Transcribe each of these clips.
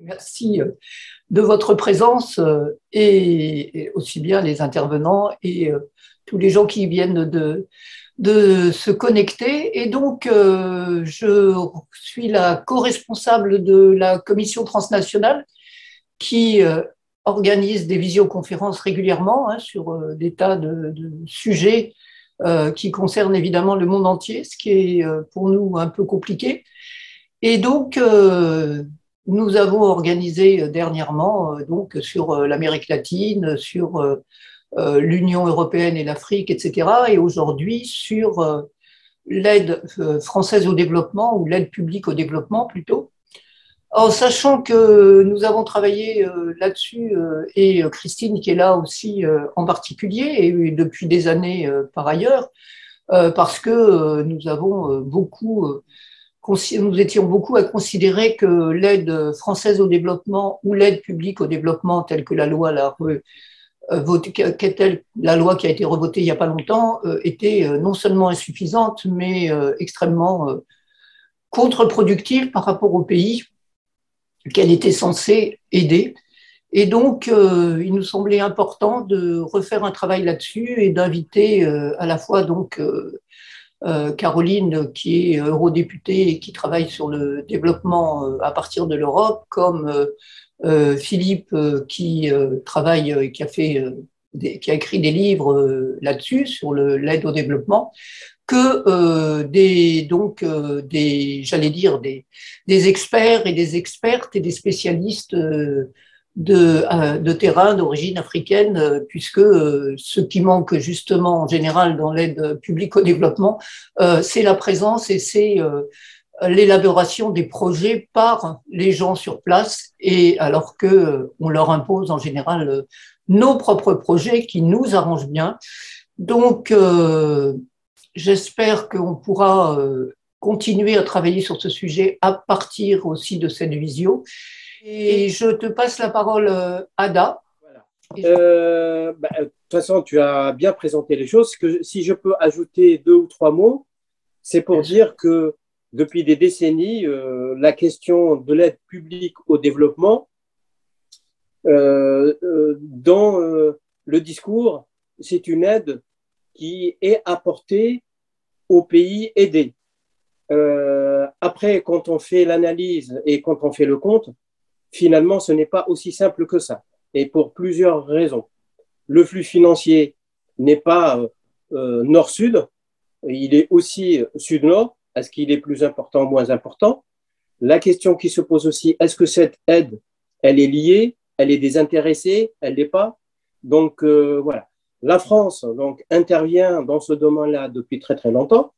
Merci de votre présence et aussi bien les intervenants et tous les gens qui viennent de se connecter. Et donc, je suis la co-responsable de la commission transnationale qui organise des visioconférences régulièrement sur des tas de sujets qui concernent évidemment le monde entier, ce qui est pour nous un peu compliqué. Et donc, nous avons organisé dernièrement donc sur l'Amérique latine, sur l'Union européenne et l'Afrique, etc. Et aujourd'hui sur l'aide française au développement ou l'aide publique au développement plutôt. En sachant que nous avons travaillé là-dessus et Christine qui est là aussi en particulier et depuis des années par ailleurs, parce que nous avons nous étions beaucoup à considérer que l'aide française au développement ou l'aide publique au développement, telle que la loi la loi qui a été revotée il n'y a pas longtemps, était non seulement insuffisante, mais extrêmement contre-productive par rapport au pays qu'elle était censée aider. Et donc, il nous semblait important de refaire un travail là-dessus et d'inviter à la fois donc Caroline, qui est eurodéputée et qui travaille sur le développement à partir de l'Europe, comme Philippe, qui travaille et qui a écrit des livres là-dessus, sur l'aide au développement, que j'allais dire, des experts et des expertes et des spécialistes de terrain d'origine africaine, puisque ce qui manque justement en général dans l'aide publique au développement, c'est la présence et c'est l'élaboration des projets par les gens sur place, et alors que on leur impose en général nos propres projets qui nous arrangent bien. Donc, j'espère qu'on pourra continuer à travailler sur ce sujet à partir aussi de cette visio. Et je te passe la parole, Ada. Voilà. De toute façon, tu as bien présenté les choses. Si je peux ajouter deux ou trois mots, c'est pour dire que depuis des décennies, la question de l'aide publique au développement, dans le discours, c'est une aide qui est apportée aux pays aidés. Après, quand on fait l'analyse et quand on fait le compte, finalement, ce n'est pas aussi simple que ça, et pour plusieurs raisons. Le flux financier n'est pas nord-sud, il est aussi sud-nord. Est-ce qu'il est plus important ou moins important? La question qui se pose aussi, est-ce que cette aide, elle est liée, elle est désintéressée, elle n'est pas? Donc, voilà. La France donc, intervient dans ce domaine-là depuis très très longtemps.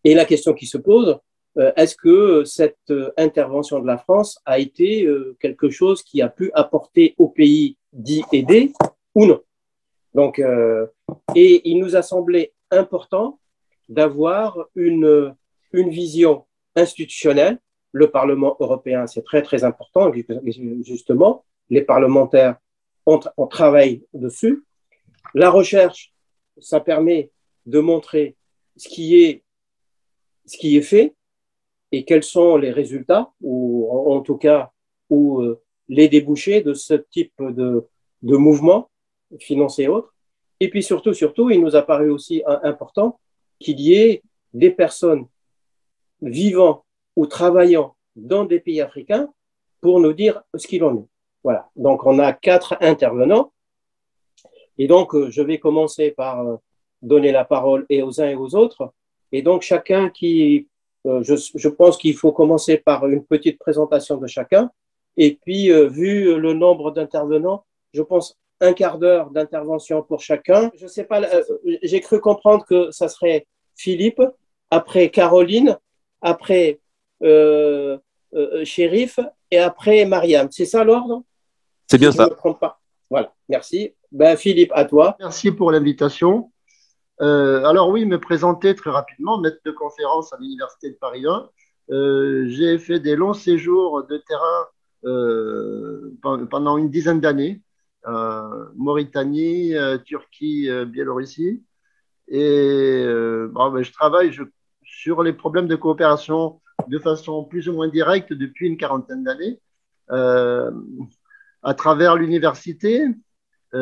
Et la question qui se pose, est-ce que cette intervention de la France a été quelque chose qui a pu apporter au pays dit aidé ou non? Donc, et il nous a semblé important d'avoir une vision institutionnelle. Le Parlement européen, c'est très très important, justement. Les parlementaires, on travaille dessus. La recherche, ça permet de montrer ce qui est fait et quels sont les résultats, ou en tout cas, ou les débouchés de ce type de mouvement financier et autres. Et puis surtout, il nous a paru aussi important qu'il y ait des personnes vivant ou travaillant dans des pays africains pour nous dire ce qu'il en est. Voilà. Donc, on a 4 intervenants. Et donc, je vais commencer par donner la parole et aux uns et aux autres. Et donc, chacun je pense qu'il faut commencer par une petite présentation de chacun. Et puis, vu le nombre d'intervenants, je pense un quart d'heure d'intervention pour chacun. Je sais pas, j'ai cru comprendre que ça serait Philippe, après Caroline, après Chérif et après Mariam. C'est ça l'ordre? C'est bien Si ça. je ne me trompe pas. Voilà, merci. Philippe, à toi. Merci pour l'invitation. Alors oui, me présenter très rapidement, maître de conférence à l'Université de Paris 1. J'ai fait des longs séjours de terrain pendant une dizaine d'années, Mauritanie, Turquie, Biélorussie. Et je travaille sur les problèmes de coopération de façon plus ou moins directe depuis une quarantaine d'années, euh, à travers l'université, les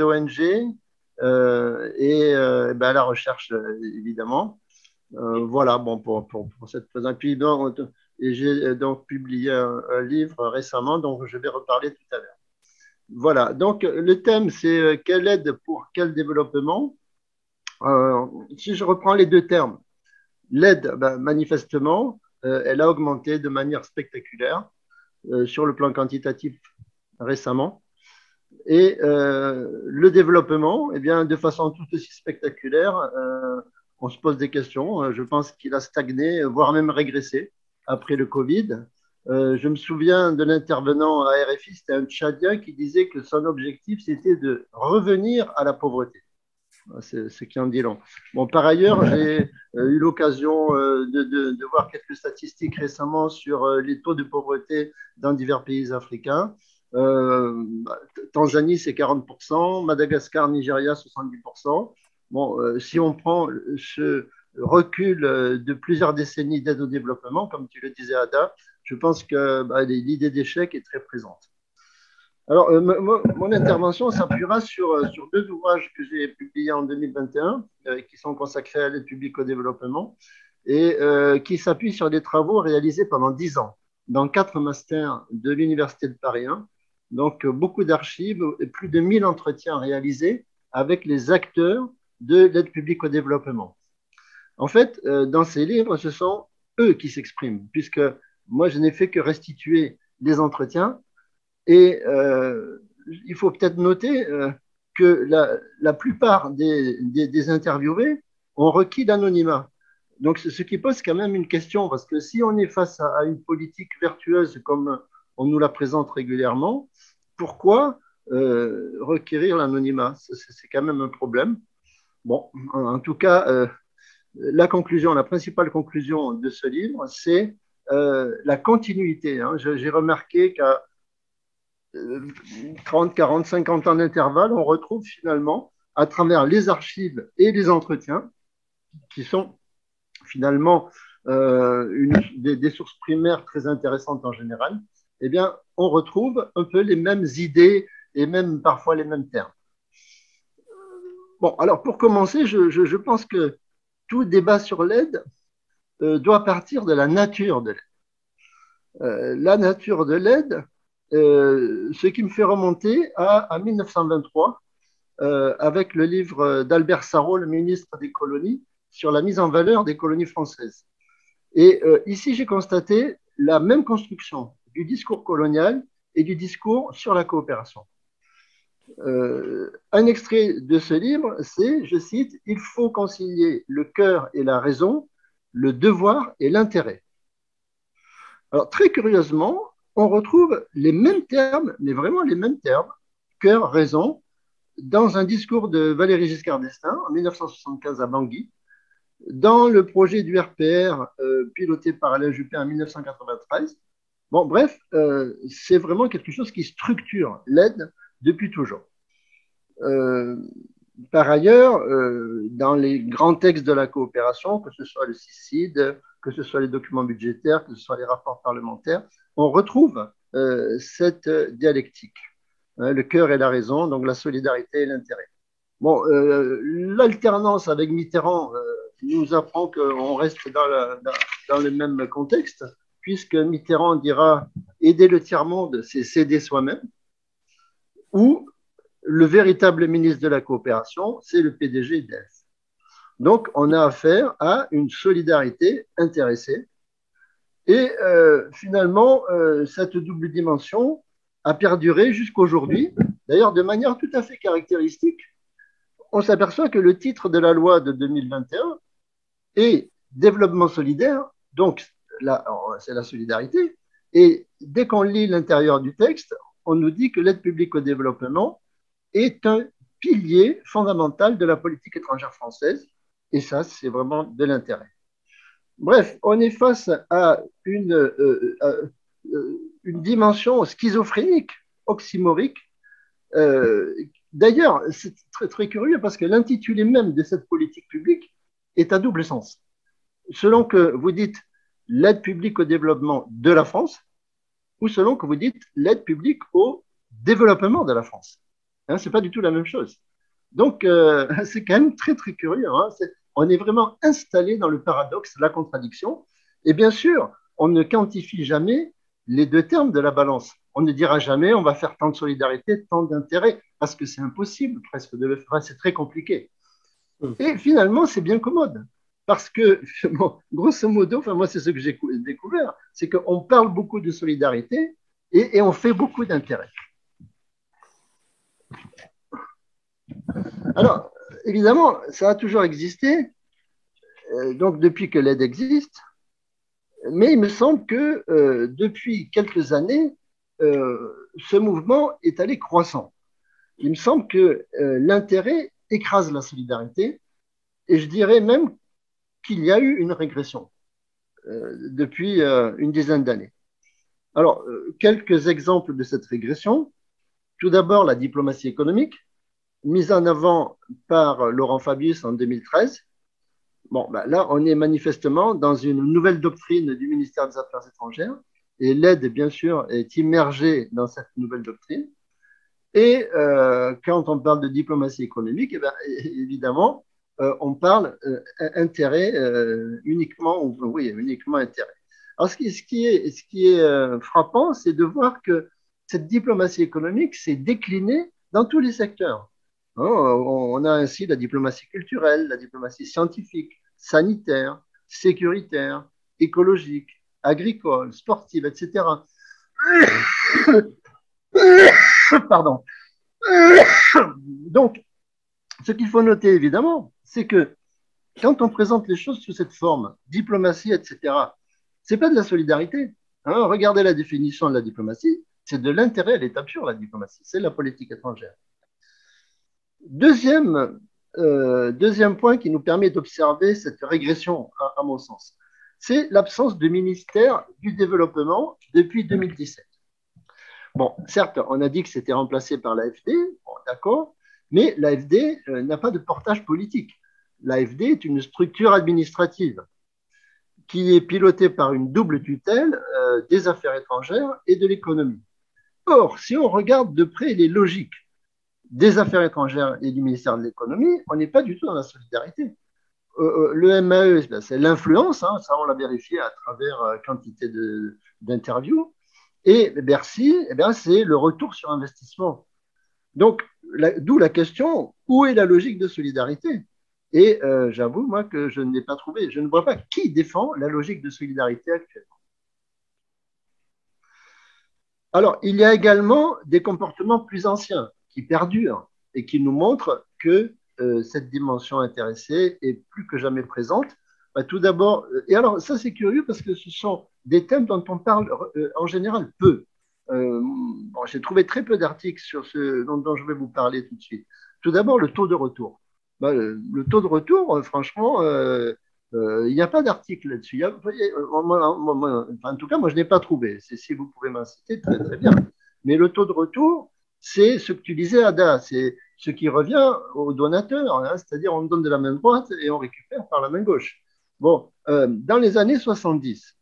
ONG et ben, la recherche, évidemment. Voilà, bon, pour cette présence. Puis, j'ai donc publié un livre récemment dont je vais reparler tout à l'heure. Voilà, donc le thème, c'est quelle aide pour quel développement. Si je reprends les deux termes, l'aide, ben, manifestement, elle a augmenté de manière spectaculaire sur le plan quantitatif récemment. Et le développement, eh bien, de façon tout aussi spectaculaire, on se pose des questions. Je pense qu'il a stagné, voire même régressé après le Covid. Je me souviens de l'intervenant à RFI, c'était un Tchadien qui disait que son objectif, c'était de revenir à la pauvreté. C'est ce qui en dit long. Bon, par ailleurs, j'ai eu l'occasion de voir quelques statistiques récemment sur les taux de pauvreté dans divers pays africains. Tanzanie, c'est 40%, Madagascar, Nigeria, 70%. Bon, si on prend ce recul de plusieurs décennies d'aide au développement, comme tu le disais, Ada, je pense que l'idée d'échec est très présente. Alors, mon intervention s'appuiera sur deux ouvrages que j'ai publiés en 2021, qui sont consacrés à l'aide publique au développement et qui s'appuient sur des travaux réalisés pendant 10 ans dans 4 masters de l'Université de Paris 1. Donc, beaucoup d'archives et plus de 1000 entretiens réalisés avec les acteurs de l'aide publique au développement. En fait, dans ces livres, ce sont eux qui s'expriment, puisque moi, je n'ai fait que restituer des entretiens. Et il faut peut-être noter que la plupart des interviewés ont requis l'anonymat. Donc, ce qui pose quand même une question, parce que si on est face à une politique vertueuse comme on nous la présente régulièrement, pourquoi requérir l'anonymat? C'est quand même un problème. Bon, en tout cas, la principale conclusion de ce livre, c'est la continuité. Hein. J'ai remarqué qu'à 30, 40, 50 ans d'intervalle, on retrouve finalement, à travers les archives et les entretiens, qui sont finalement des sources primaires très intéressantes en général, eh bien, on retrouve un peu les mêmes idées et même parfois les mêmes termes. Bon, alors pour commencer, je pense que tout débat sur l'aide doit partir de la nature de l'aide. La nature de l'aide, ce qui me fait remonter à 1923 avec le livre d'Albert Sarraut, le ministre des colonies, sur la mise en valeur des colonies françaises. Et ici, j'ai constaté la même construction du discours colonial et du discours sur la coopération. Un extrait de ce livre, c'est, je cite, « Il faut concilier le cœur et la raison, le devoir et l'intérêt ». Alors, très curieusement, on retrouve les mêmes termes, mais vraiment les mêmes termes, cœur, raison, dans un discours de Valéry Giscard d'Estaing en 1975 à Bangui, dans le projet du RPR piloté par Alain Juppé en 1993. Bon, bref, c'est vraiment quelque chose qui structure l'aide depuis toujours. Par ailleurs, dans les grands textes de la coopération, que ce soit le CICID, que ce soit les documents budgétaires, que ce soit les rapports parlementaires, on retrouve cette dialectique. Le cœur et la raison, donc la solidarité et l'intérêt. Bon, l'alternance avec Mitterrand nous apprend qu'on reste dans le même contexte, puisque Mitterrand dira « aider le tiers-monde, c'est s'aider soi-même », ou le véritable ministre de la coopération, c'est le PDG d'ELF. Donc, on a affaire à une solidarité intéressée. Et finalement, cette double dimension a perduré jusqu'aujourd'hui, d'ailleurs de manière tout à fait caractéristique. On s'aperçoit que le titre de la loi de 2021 est développement solidaire, donc c'est la solidarité. Et dès qu'on lit l'intérieur du texte, on nous dit que l'aide publique au développement est un pilier fondamental de la politique étrangère française. Et ça, c'est vraiment de l'intérêt. Bref, on est face à une dimension schizophrénique, oxymorique. D'ailleurs, c'est très, très curieux parce que l'intitulé même de cette politique publique est à double sens. selon que vous dites l'aide publique au développement de la France ou selon que vous dites l'aide publique au développement de la France. Hein, ce n'est pas du tout la même chose. Donc, c'est quand même très, très curieux. Hein. On est vraiment installé dans le paradoxe, la contradiction. Et bien sûr, on ne quantifie jamais les deux termes de la balance. On ne dira jamais on va faire tant de solidarité, tant d'intérêt, parce que c'est impossible presque de le faire, c'est très compliqué. Et finalement, c'est bien commode. Parce que, bon, grosso modo, enfin, moi, c'est ce que j'ai découvert, c'est qu'on parle beaucoup de solidarité et on fait beaucoup d'intérêt. Alors, évidemment, ça a toujours existé, donc depuis que l'aide existe, mais il me semble que depuis quelques années, ce mouvement est allé croissant. Il me semble que l'intérêt écrase la solidarité, et je dirais même qu'il y a eu une régression depuis une dizaine d'années. Alors, quelques exemples de cette régression. Tout d'abord, la diplomatie économique, mise en avant par Laurent Fabius en 2013. Bon, ben là, on est manifestement dans une nouvelle doctrine du ministère des Affaires étrangères, et l'aide, bien sûr, est immergée dans cette nouvelle doctrine. Et quand on parle de diplomatie économique, eh bien, évidemment, on parle intérêt uniquement, oui, uniquement intérêt. Alors, ce qui est frappant, c'est de voir que cette diplomatie économique s'est déclinée dans tous les secteurs. On a ainsi la diplomatie culturelle, la diplomatie scientifique, sanitaire, sécuritaire, écologique, agricole, sportive, etc. Pardon. Donc, ce qu'il faut noter évidemment, c'est que quand on présente les choses sous cette forme, diplomatie, etc., c'est pas de la solidarité. Hein, regardez la définition de la diplomatie, c'est de l'intérêt à l'état pur, la diplomatie, c'est la politique étrangère. Deuxième point qui nous permet d'observer cette régression, à mon sens, c'est l'absence de ministère du développement depuis 2017. Bon, certes, on a dit que c'était remplacé par l'AFD, bon, d'accord, mais l'AFD n'a pas de portage politique. L'AFD est une structure administrative qui est pilotée par une double tutelle des affaires étrangères et de l'économie. Or, si on regarde de près les logiques des affaires étrangères et du ministère de l'économie, on n'est pas du tout dans la solidarité. Le MAE, c'est l'influence, hein, ça on l'a vérifié à travers quantité d'interviews. Et Bercy, eh bien, c'est le retour sur investissement. Donc, d'où la question, où est la logique de solidarité? Et j'avoue, moi, que je ne l'ai pas trouvé. Je ne vois pas qui défend la logique de solidarité actuellement. Alors, il y a également des comportements plus anciens qui perdurent et qui nous montrent que cette dimension intéressée est plus que jamais présente. Bah, tout d'abord, et alors ça c'est curieux parce que ce sont des thèmes dont on parle en général peu. Bon, j'ai trouvé très peu d'articles sur ce dont je vais vous parler tout de suite. Tout d'abord, le taux de retour. Bah, le taux de retour, franchement, il n'y a pas d'article là-dessus. En tout cas, moi, je n'ai pas trouvé. Si vous pouvez m'inciter, très, très bien. Mais le taux de retour, c'est ce que tu disais, Ada, c'est ce qui revient au donateur, hein, c'est-à-dire on donne de la main droite et on récupère par la main gauche. Bon, dans les années 70,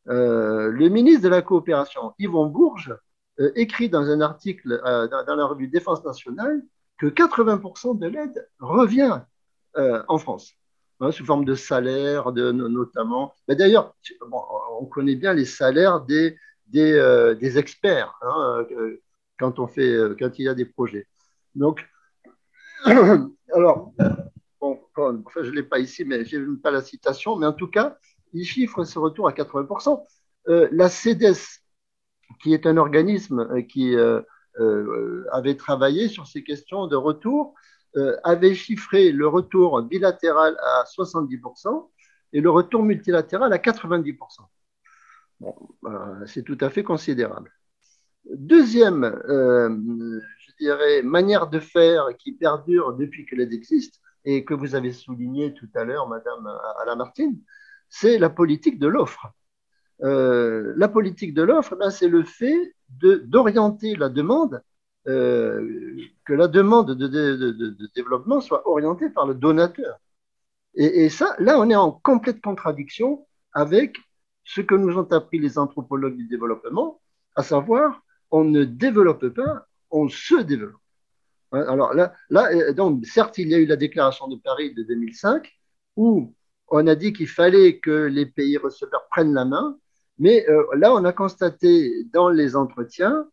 le ministre de la Coopération, Yvon Bourges, écrit dans un article dans la revue Défense nationale que 80% de l'aide revient en France, hein, sous forme de salaire, notamment. Mais d'ailleurs, bon, on connaît bien les salaires des experts hein, quand il y a des projets. Donc, alors, bon, enfin, je ne l'ai pas ici, mais je n'ai pas la citation, mais en tout cas, il chiffre ce retour à 80%. La CEDES, qui est un organisme qui avait travaillé sur ces questions de retour, avait chiffré le retour bilatéral à 70% et le retour multilatéral à 90%. Bon, c'est tout à fait considérable. Deuxième, je dirais, manière de faire qui perdure depuis que l'aide existe et que vous avez souligné tout à l'heure, Madame Lamartine, c'est la politique de l'offre. La politique de l'offre, ben, c'est le fait d'orienter la demande, que la demande de développement soit orientée par le donateur. Et ça, là, on est en complète contradiction avec ce que nous ont appris les anthropologues du développement, à savoir, on ne développe pas, on se développe. Alors donc, certes, il y a eu la déclaration de Paris de 2005, où on a dit qu'il fallait que les pays receveurs prennent la main, mais là, on a constaté dans les entretiens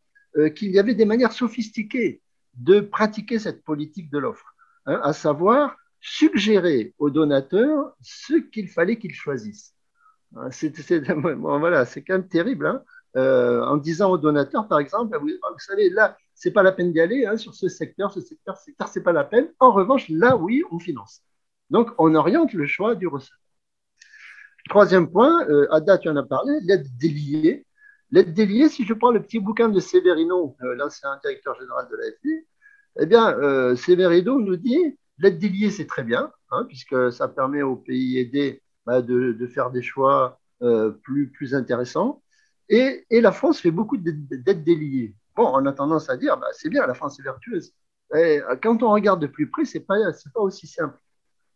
qu'il y avait des manières sophistiquées de pratiquer cette politique de l'offre, à savoir suggérer aux donateurs ce qu'il fallait qu'ils choisissent. Bon, voilà, c'est quand même terrible, hein. En disant aux donateurs, par exemple, vous savez, là, c'est pas la peine d'y aller, hein, sur ce secteur, c'est pas la peine. En revanche, là, oui, on finance. Donc, on oriente le choix du receveur. Troisième point, Ada, tu en as parlé, l'aide déliée. L'aide déliée, si je prends le petit bouquin de Severino, l'ancien directeur général de l'AFD, eh bien, Severino nous dit l'aide déliée, c'est très bien, hein, puisque ça permet aux pays aidés de faire des choix plus intéressants. Et la France fait beaucoup d'aides déliées. Bon, on a tendance à dire, c'est bien, la France est vertueuse. Et quand on regarde de plus près, c'est pas aussi simple.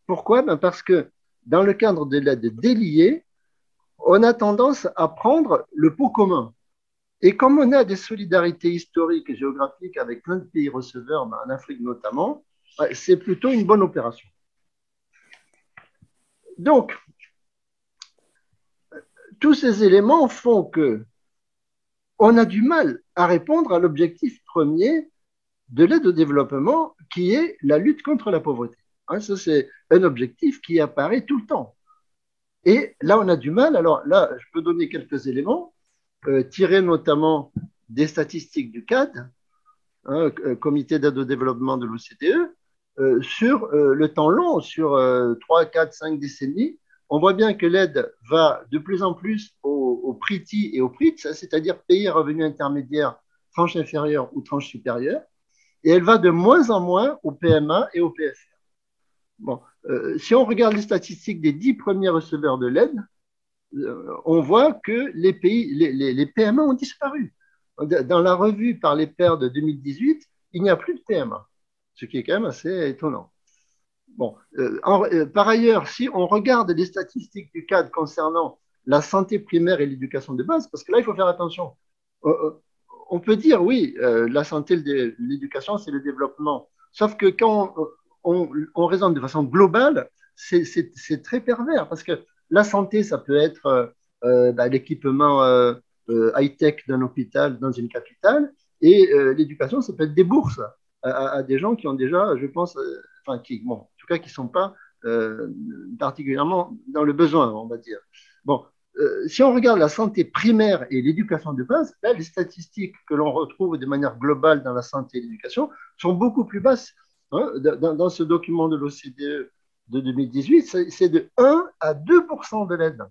Pourquoi? Parce que dans le cadre de l'aide déliée, on a tendance à prendre le pot commun. Et comme on a des solidarités historiques et géographiques avec plein de pays receveurs, en Afrique notamment, c'est plutôt une bonne opération. Donc, tous ces éléments font que on a du mal à répondre à l'objectif premier de l'aide au développement, qui est la lutte contre la pauvreté. Ça, c'est un objectif qui apparaît tout le temps. Et là, on a du mal. Alors là, je peux donner quelques éléments, tirés notamment des statistiques du CAD, Comité d'aide au développement de l'OCDE, sur le temps long, sur 3, 4, 5 décennies. On voit bien que l'aide va de plus en plus au PRITI et au PRIT, c'est-à-dire pays à revenus intermédiaires, tranche inférieure ou tranche supérieure, et elle va de moins en moins au PMA et au PFR. Bon, si on regarde les statistiques des 10 premiers receveurs de l'aide, on voit que les PMA ont disparu. Dans la revue par les pairs de 2018, il n'y a plus de PMA, ce qui est quand même assez étonnant. Bon, par ailleurs, si on regarde les statistiques du CAD concernant la santé primaire et l'éducation de base, parce que là, il faut faire attention. On peut dire, oui, la santé, l'éducation, c'est le développement. Sauf que quand on raisonne de façon globale, c'est très pervers, parce que la santé, ça peut être l'équipement high-tech d'un hôpital dans une capitale, et l'éducation, ça peut être des bourses à des gens qui ont déjà, je pense, en tout cas, qui ne sont pas particulièrement dans le besoin, on va dire. Bon, si on regarde la santé primaire et l'éducation de base, là, les statistiques que l'on retrouve de manière globale dans la santé et l'éducation sont beaucoup plus basses. Hein. Dans ce document de l'OCDE de 2018, c'est de 1 à 2% de l'aide.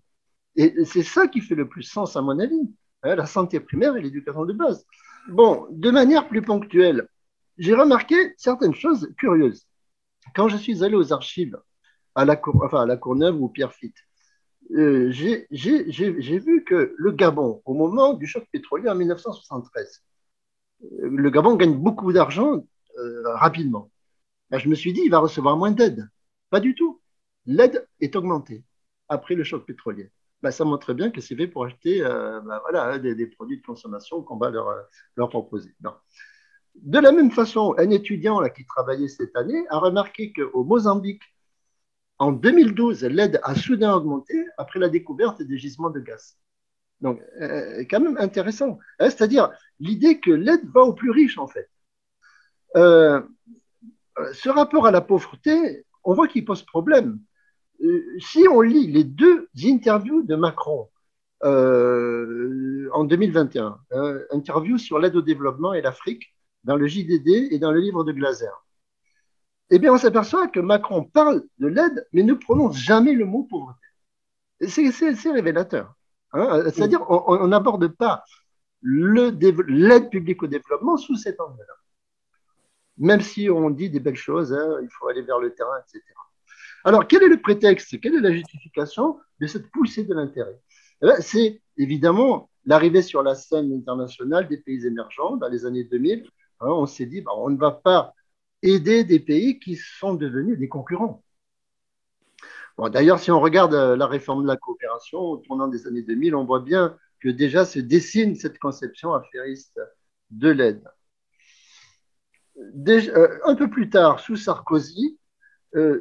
Et c'est ça qui fait le plus sens, à mon avis, hein, la santé primaire et l'éducation de base. Bon, de manière plus ponctuelle, j'ai remarqué certaines choses curieuses. Quand je suis allé aux archives à la Courneuve ou Pierrefitte, j'ai vu que le Gabon, au moment du choc pétrolier en 1973, le Gabon gagne beaucoup d'argent rapidement. Ben, je me suis dit, il va recevoir moins d'aide. Pas du tout. L'aide est augmentée après le choc pétrolier. Ben, ça montre bien que c'est fait pour acheter des produits de consommation qu'on va leur proposer. Non. De la même façon, un étudiant là, qui travaillait cette année a remarqué qu'au Mozambique, en 2012, l'aide a soudain augmenté après la découverte des gisements de gaz. Donc, quand même intéressant. C'est-à-dire l'idée que l'aide va aux plus riches, en fait. Ce rapport à la pauvreté, on voit qu'il pose problème. Si on lit les deux interviews de Macron en 2021, interview sur l'aide au développement et l'Afrique, dans le JDD et dans le livre de Glaser, eh bien, on s'aperçoit que Macron parle de l'aide, mais ne prononce jamais le mot pauvreté. C'est révélateur. Hein. C'est-à-dire, on n'aborde pas l'aide publique au développement sous cet angle-là. Même si on dit des belles choses, hein, il faut aller vers le terrain, etc. Alors, quel est le prétexte? Quelle est la justification de cette poussée de l'intérêt? C'est évidemment l'arrivée sur la scène internationale des pays émergents dans les années 2000. Hein, on s'est dit, on ne va pas aider des pays qui sont devenus des concurrents. Bon, d'ailleurs, si on regarde la réforme de la coopération au tournant des années 2000, on voit bien que déjà se dessine cette conception affairiste de l'aide. Un peu plus tard, sous Sarkozy,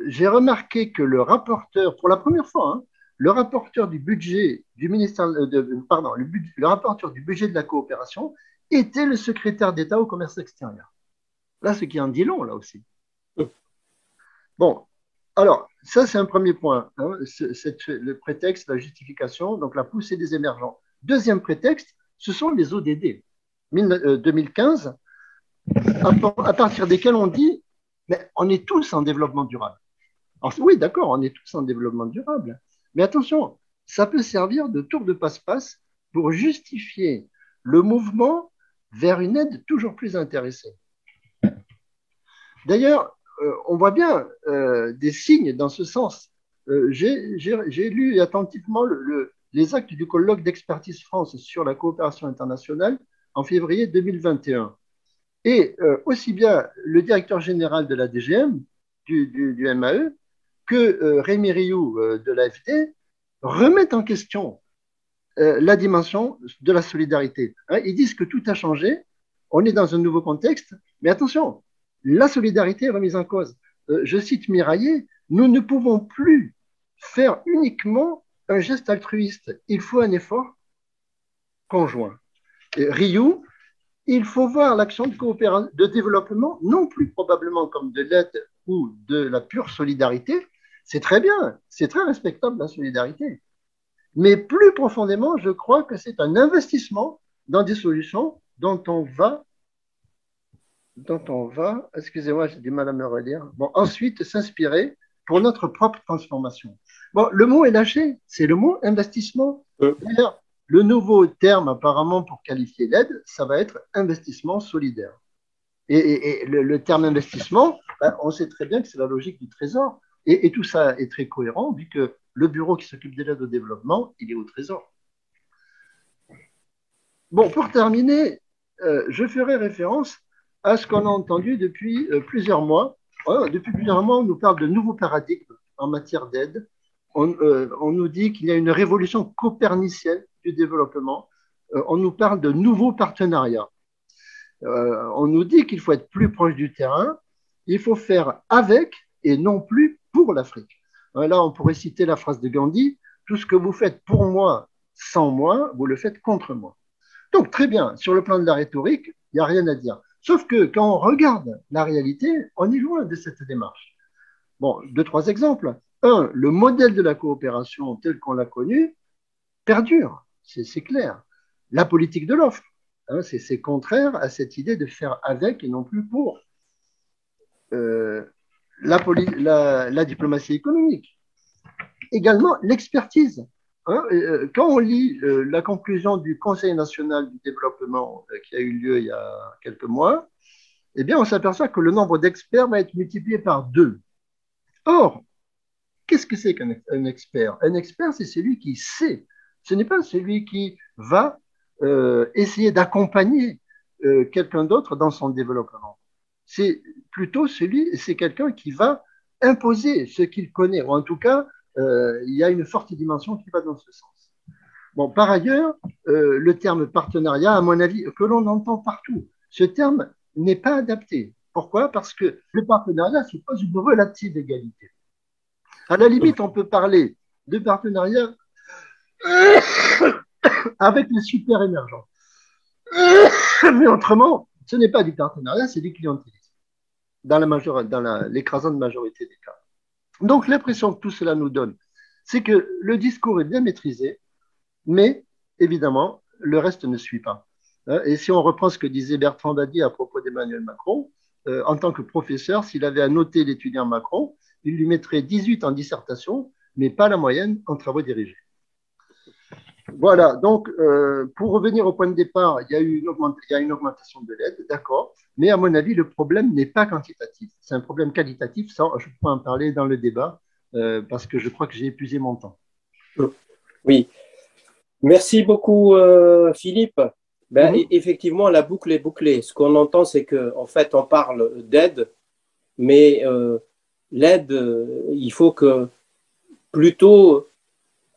j'ai remarqué que le rapporteur, pour la première fois, hein, le rapporteur du budget du ministère, le rapporteur du budget de la coopération était le secrétaire d'État au commerce extérieur. Là, ce qui en dit long, là aussi. Bon, alors, ça, c'est un premier point, hein, le prétexte, la justification, donc la poussée des émergents. Deuxième prétexte, ce sont les ODD. 2015, à partir desquels on dit, mais on est tous en développement durable. Alors, oui, d'accord, on est tous en développement durable. Mais attention, ça peut servir de tour de passe-passe pour justifier le mouvement vers une aide toujours plus intéressée. D'ailleurs, on voit bien des signes dans ce sens. J'ai lu attentivement les actes du colloque d'expertise France sur la coopération internationale en février 2021. Et aussi bien le directeur général de la DGM, du MAE, que Rémi Rioux de l'AFD remettent en question la dimension de la solidarité. Hein, ils disent que tout a changé, on est dans un nouveau contexte, mais attention, la solidarité est remise en cause. Je cite Miraillet, nous ne pouvons plus faire uniquement un geste altruiste, il faut un effort conjoint. Et Rioux, il faut voir l'action de développement non plus probablement comme de l'aide ou de la pure solidarité. C'est très bien, c'est très respectable la solidarité. Mais plus profondément, je crois que c'est un investissement dans des solutions dont on va, excusez-moi, j'ai du mal à me relire, bon, ensuite s'inspirer pour notre propre transformation. Bon, le mot est lâché, c'est le mot investissement. D'ailleurs, le nouveau terme apparemment pour qualifier l'aide, ça va être investissement solidaire. Et le terme investissement, ben, on sait très bien que c'est la logique du Trésor. Et tout ça est très cohérent, vu que le bureau qui s'occupe de l'aide au développement, il est au Trésor. Bon, pour terminer, je ferai référence à ce qu'on a entendu depuis plusieurs mois. Depuis plusieurs mois, on nous parle de nouveaux paradigmes en matière d'aide. On nous dit qu'il y a une révolution copernicienne du développement. On nous parle de nouveaux partenariats. On nous dit qu'il faut être plus proche du terrain. Il faut faire avec et non plus pour l'Afrique. Là, on pourrait citer la phrase de Gandhi, tout ce que vous faites pour moi, sans moi, vous le faites contre moi. Donc, très bien, sur le plan de la rhétorique, il n'y a rien à dire. Sauf que quand on regarde la réalité, on est loin de cette démarche. Bon, deux, trois exemples. Un, le modèle de la coopération tel qu'on l'a connu perdure, c'est clair. La politique de l'offre, hein, c'est contraire à cette idée de faire avec et non plus pour. La diplomatie économique. Également, l'expertise. Hein, quand on lit la conclusion du Conseil national du développement qui a eu lieu il y a quelques mois, eh bien, on s'aperçoit que le nombre d'experts va être multiplié par 2. Or, qu'est-ce que c'est qu'un expert? Un expert, c'est celui qui sait. Ce n'est pas celui qui va essayer d'accompagner quelqu'un d'autre dans son développement. C'est plutôt c'est quelqu'un qui va imposer ce qu'il connaît, ou en tout cas, il y a une forte dimension qui va dans ce sens. Bon, par ailleurs, le terme partenariat, à mon avis, que l'on entend partout, ce terme n'est pas adapté. Pourquoi? Parce que le partenariat suppose une relative égalité. À la limite, on peut parler de partenariat avec les super émergents. Mais autrement, ce n'est pas du partenariat, c'est du clientélisme, dans l'écrasante majorité des cas. Donc, l'impression que tout cela nous donne, c'est que le discours est bien maîtrisé, mais évidemment, le reste ne suit pas. Et si on reprend ce que disait Bertrand Badi à propos d'Emmanuel Macron, en tant que professeur, s'il avait à noter l'étudiant Macron, il lui mettrait 18 en dissertation, mais pas la moyenne en travaux dirigés. Voilà, donc pour revenir au point de départ, il y a une augmentation de l'aide, d'accord, mais à mon avis, le problème n'est pas quantitatif, c'est un problème qualitatif, ça je pourrais en parler dans le débat, parce que je crois que j'ai épuisé mon temps. Oui, merci beaucoup Philippe. Ben, effectivement, la boucle est bouclée. Ce qu'on entend, c'est qu'en fait, on parle d'aide, mais l'aide, il faut que plutôt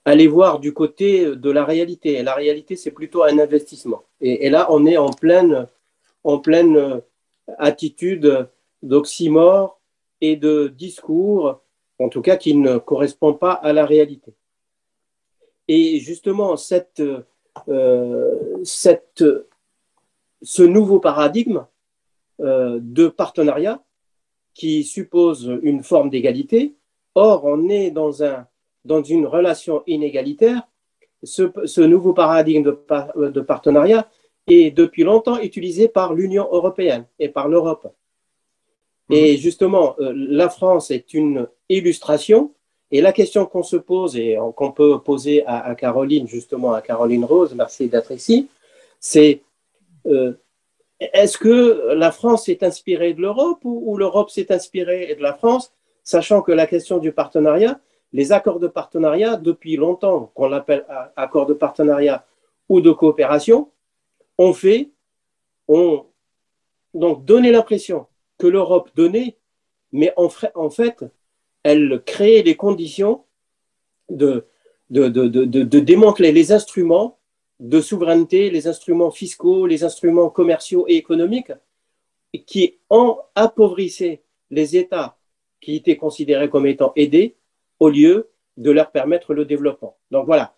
aller voir du côté de la réalité. Et la réalité, c'est plutôt un investissement. Et là, on est en pleine attitude d'oxymore et de discours, en tout cas qui ne correspond pas à la réalité. Et justement, ce nouveau paradigme de partenariat qui suppose une forme d'égalité, or on est dans une relation inégalitaire. Ce nouveau paradigme de partenariat est depuis longtemps utilisé par l'Union européenne et par l'Europe. Et justement, la France est une illustration. Et la question qu'on se pose et qu'on peut poser à Caroline, justement à Caroline Rose, merci d'être ici, c'est est-ce que la France s'est inspirée de l'Europe ou l'Europe s'est inspirée de la France, sachant que la question du partenariat, les accords de partenariat, depuis longtemps, qu'on l'appelle accords de partenariat ou de coopération, ont donc donné l'impression que l'Europe donnait, mais en fait, elle crée les conditions de démanteler les instruments de souveraineté, les instruments fiscaux, les instruments commerciaux et économiques qui ont appauvrissaient les États qui étaient considérés comme étant aidés au lieu de leur permettre le développement. Donc voilà,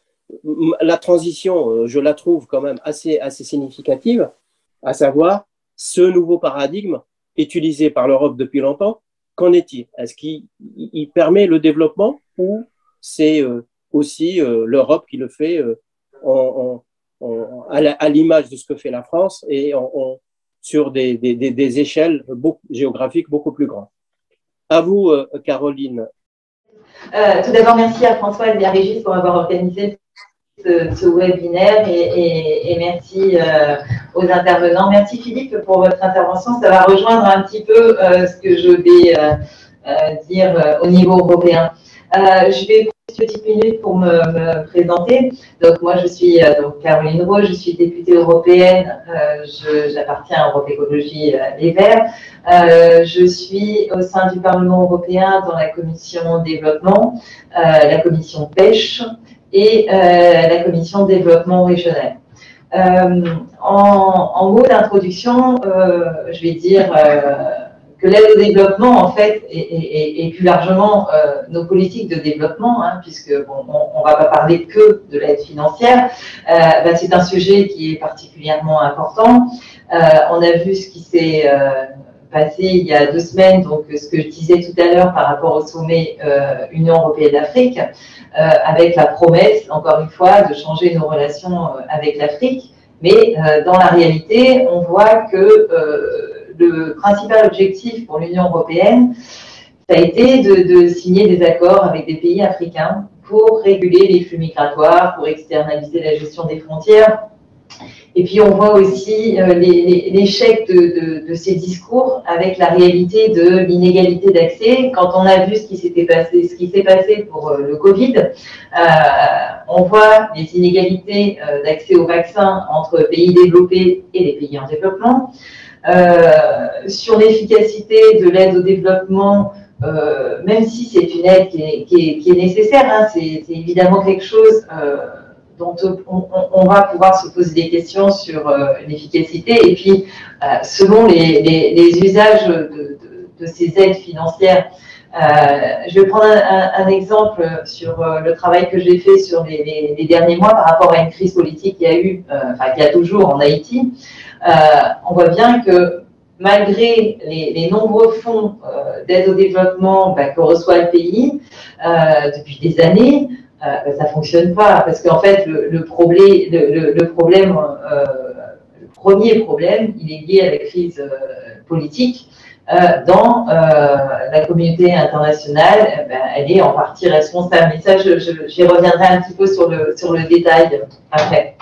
la transition, je la trouve quand même assez significative, à savoir ce nouveau paradigme utilisé par l'Europe depuis longtemps. Qu'en est-il? Est-ce qu'il permet le développement ou c'est aussi l'Europe qui le fait à l'image de ce que fait la France et sur des échelles géographiques beaucoup plus grandes? À vous, Caroline. Tout d'abord, merci à François et à Régis pour avoir organisé ce webinaire et merci aux intervenants. Merci Philippe pour votre intervention. Ça va rejoindre un petit peu ce que je vais dire au niveau européen. Je vais prendre une petite minute pour me présenter. Donc moi je suis donc Caroline Rose, je suis députée européenne, j'appartiens à Europe Écologie Les Verts. Je suis au sein du Parlement européen dans la commission développement, la commission pêche et la commission développement régional. En mots d'introduction, je vais dire que l'aide au développement, en fait, et plus largement nos politiques de développement, puisque bon, on ne va pas parler que de l'aide financière, c'est un sujet qui est particulièrement important. On a vu ce qui s'est passé il y a 2 semaines, donc ce que je disais tout à l'heure par rapport au sommet Union européenne-Afrique, avec la promesse, encore une fois, de changer nos relations avec l'Afrique. Mais dans la réalité, on voit que le principal objectif pour l'Union européenne, ça a été de signer des accords avec des pays africains pour réguler les flux migratoires, pour externaliser la gestion des frontières. Et puis, on voit aussi l'échec de ces discours avec la réalité de l'inégalité d'accès. Quand on a vu ce qui s'est passé pour le Covid, on voit les inégalités d'accès aux vaccins entre pays développés et les pays en développement. Sur l'efficacité de l'aide au développement, même si c'est une aide qui est nécessaire, c'est évidemment quelque chose dont on va pouvoir se poser des questions sur l'efficacité et puis selon les usages de ces aides financières. Je vais prendre un exemple sur le travail que j'ai fait sur les derniers mois par rapport à une crise politique qu'il y a eu, qu'il y a toujours en Haïti. On voit bien que malgré les nombreux fonds d'aide au développement que reçoit le pays depuis des années, ça ne fonctionne pas parce qu'en fait le premier problème, il est lié à la crise politique. Dans la communauté internationale, elle est en partie responsable. Mais ça, j'y reviendrai un petit peu sur le détail après.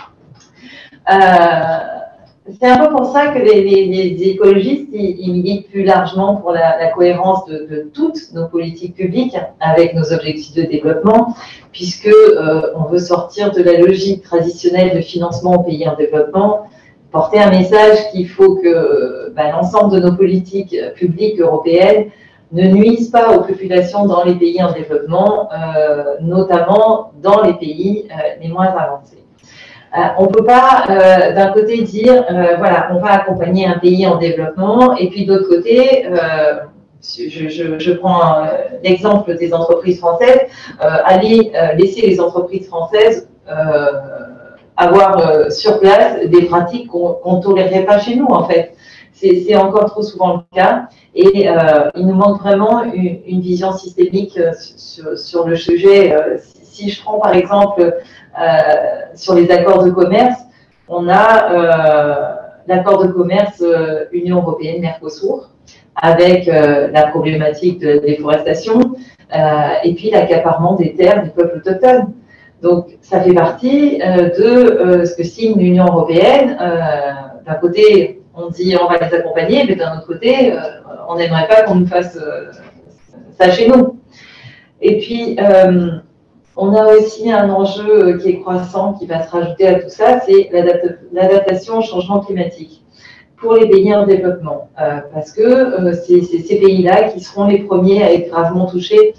C'est un peu pour ça que les écologistes ils militent plus largement pour la cohérence de toutes nos politiques publiques avec nos objectifs de développement, puisque on veut sortir de la logique traditionnelle de financement aux pays en développement, porter un message qu'il faut que l'ensemble de nos politiques publiques européennes ne nuisent pas aux populations dans les pays en développement, notamment dans les pays les moins avancés. On ne peut pas d'un côté dire, voilà, on va accompagner un pays en développement, et puis d'autre côté, je prends l'exemple des entreprises françaises, aller laisser les entreprises françaises avoir sur place des pratiques qu'on ne tolérerait pas chez nous, en fait. C'est encore trop souvent le cas, et il nous manque vraiment une vision systémique sur le sujet. Si je prends par exemple sur les accords de commerce, on a l'accord de commerce Union européenne-Mercosur, avec la problématique de déforestation et puis l'accaparement des terres des peuples autochtones. Donc, ça fait partie de ce que signe l'Union européenne. D'un côté, on dit on va les accompagner, mais d'un autre côté, on n'aimerait pas qu'on nous fasse ça chez nous. Et puis, on a aussi un enjeu qui est croissant, qui va se rajouter à tout ça, c'est l'adaptation au changement climatique pour les pays en développement. Parce que c'est ces pays-là qui seront les premiers à être gravement touchés.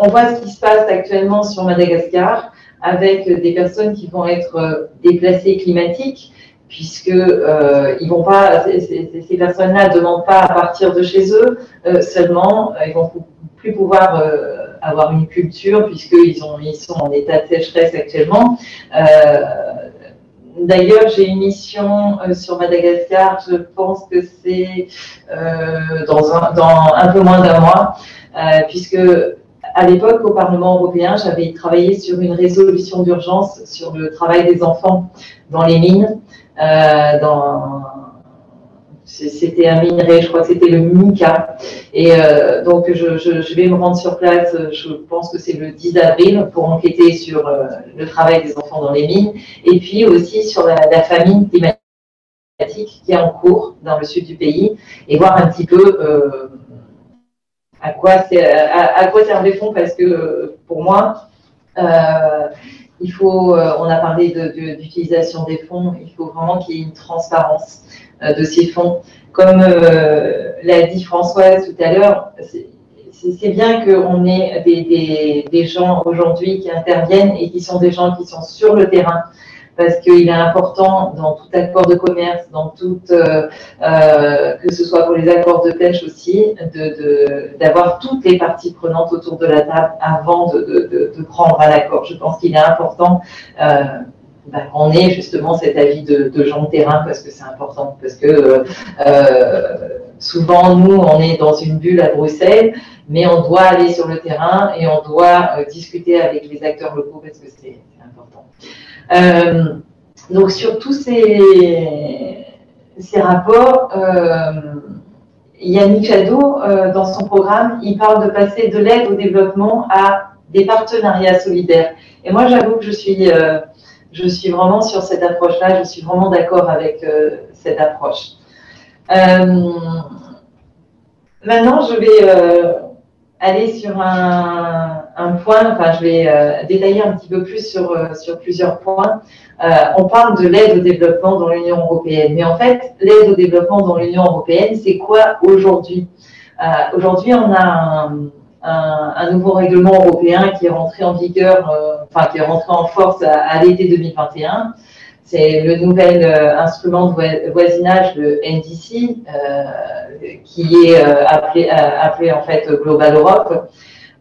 On voit ce qui se passe actuellement sur Madagascar avec des personnes qui vont être déplacées climatiques, puisque ils vont pas, ces personnes-là ne demandent pas à partir de chez eux, seulement ils vont plus pouvoir avoir une culture puisqu'ils sont en état de sécheresse actuellement. D'ailleurs, j'ai une mission sur Madagascar, je pense que c'est dans un peu moins d'un mois, puisque à l'époque, au Parlement européen, j'avais travaillé sur une résolution d'urgence sur le travail des enfants dans les mines. C'était un minerai, je crois que c'était le mica. Et donc, je vais me rendre sur place, je pense que c'est le 10 avril, pour enquêter sur le travail des enfants dans les mines, et puis aussi sur la famine climatique qui est en cours dans le sud du pays, et voir un petit peu à quoi servent les fonds, parce que pour moi, il faut, on a parlé d'utilisation des fonds, il faut vraiment qu'il y ait une transparence de ces fonds. Comme l'a dit Françoise tout à l'heure, c'est bien qu'on ait des gens aujourd'hui qui interviennent et qui sont des gens qui sont sur le terrain, parce qu'il est important dans tout accord de commerce, dans tout, que ce soit pour les accords de pêche aussi, d'avoir toutes les parties prenantes autour de la table avant de prendre un accord. Je pense qu'il est important qu'on ait justement cet avis de gens de terrain, parce que c'est important, parce que souvent, nous, on est dans une bulle à Bruxelles, mais on doit aller sur le terrain et on doit discuter avec les acteurs locaux, parce que c'est important. Donc, sur tous ces rapports, Yannick Jadot, dans son programme, il parle de passer de l'aide au développement à des partenariats solidaires. Et moi, j'avoue que je suis vraiment sur cette approche-là, je suis vraiment d'accord avec cette approche. Maintenant, je vais aller sur un point, enfin, je vais détailler un petit peu plus sur plusieurs points. On parle de l'aide au développement dans l'Union européenne, mais en fait, l'aide au développement dans l'Union européenne, c'est quoi aujourd'hui? Aujourd'hui, on a un nouveau règlement européen qui est rentré en vigueur, qui est rentré en force à l'été 2021. C'est le nouvel instrument de voisinage, le NDC, qui est appelé en fait Global Europe.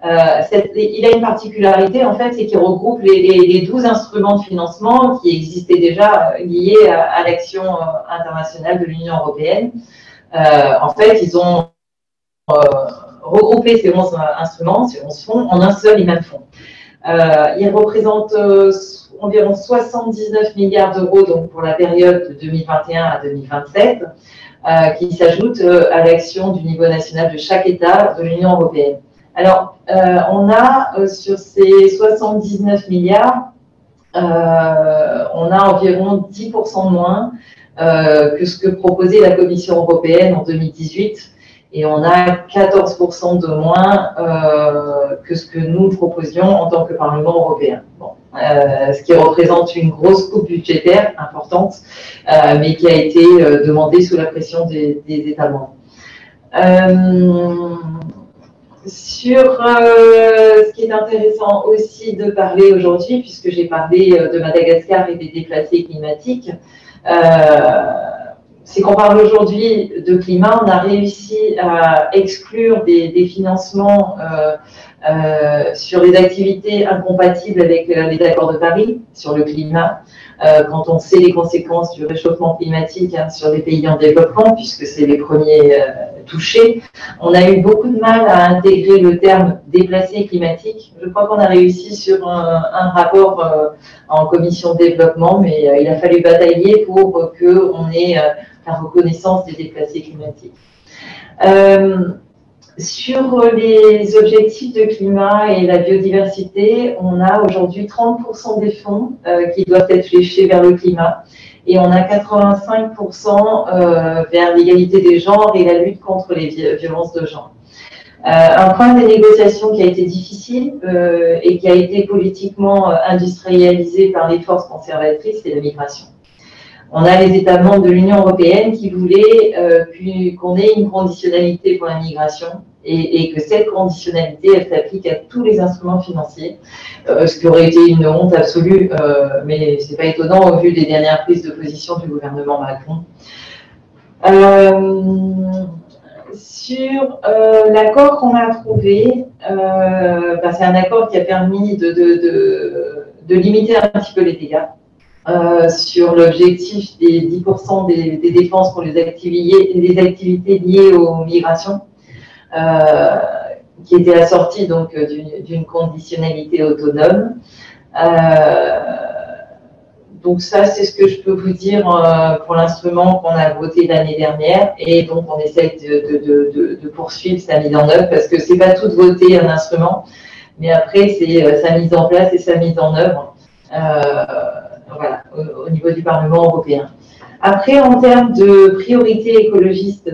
Il a une particularité, en fait, c'est qu'il regroupe les 12 instruments de financement qui existaient déjà liés à l'action internationale de l'Union européenne. En fait, ils ont regroupé ces 11 instruments, ces 11 fonds, en un seul et même fonds. Ils représentent environ 79 milliards d'euros donc pour la période de 2021 à 2027, qui s'ajoute à l'action du niveau national de chaque État de l'Union européenne. Alors, on a sur ces 79 milliards, on a environ 10% de moins que ce que proposait la Commission européenne en 2018, et on a 14% de moins que ce que nous proposions en tant que Parlement européen. Bon. Ce qui représente une grosse coupe budgétaire importante, mais qui a été demandée sous la pression des États membres. Sur ce qui est intéressant aussi de parler aujourd'hui, puisque j'ai parlé de Madagascar et des déplacés climatiques, c'est qu'on parle aujourd'hui de climat. On a réussi à exclure des financements sur les activités incompatibles avec les accords de Paris sur le climat, quand on sait les conséquences du réchauffement climatique sur les pays en développement, puisque c'est les premiers touchés. On a eu beaucoup de mal à intégrer le terme déplacé climatique. Je crois qu'on a réussi sur un rapport en commission de développement, mais il a fallu batailler pour qu'on ait la reconnaissance des déplacés climatiques. Sur les objectifs de climat et la biodiversité, on a aujourd'hui 30% des fonds qui doivent être fléchés vers le climat et on a 85% vers l'égalité des genres et la lutte contre les violences de genre. Un point des négociations qui a été difficile et qui a été politiquement industrialisé par les forces conservatrices, c'est la migration. On a les États membres de l'Union européenne qui voulaient qu'on ait une conditionnalité pour la migration et que cette conditionnalité, elle s'applique à tous les instruments financiers, ce qui aurait été une honte absolue, mais ce n'est pas étonnant au vu des dernières prises de position du gouvernement Macron. Sur l'accord qu'on a trouvé, c'est un accord qui a permis de limiter un petit peu les dégâts. Sur l'objectif des 10% des dépenses pour les activités liées aux migrations, qui était assortie donc d'une conditionnalité autonome. Donc ça, c'est ce que je peux vous dire pour l'instrument qu'on a voté l'année dernière, et donc on essaie de poursuivre sa mise en œuvre, parce que c'est pas tout de voter un instrument, mais après c'est sa mise en place et sa mise en œuvre. Voilà, au niveau du Parlement européen. Après, en termes de priorité écologiste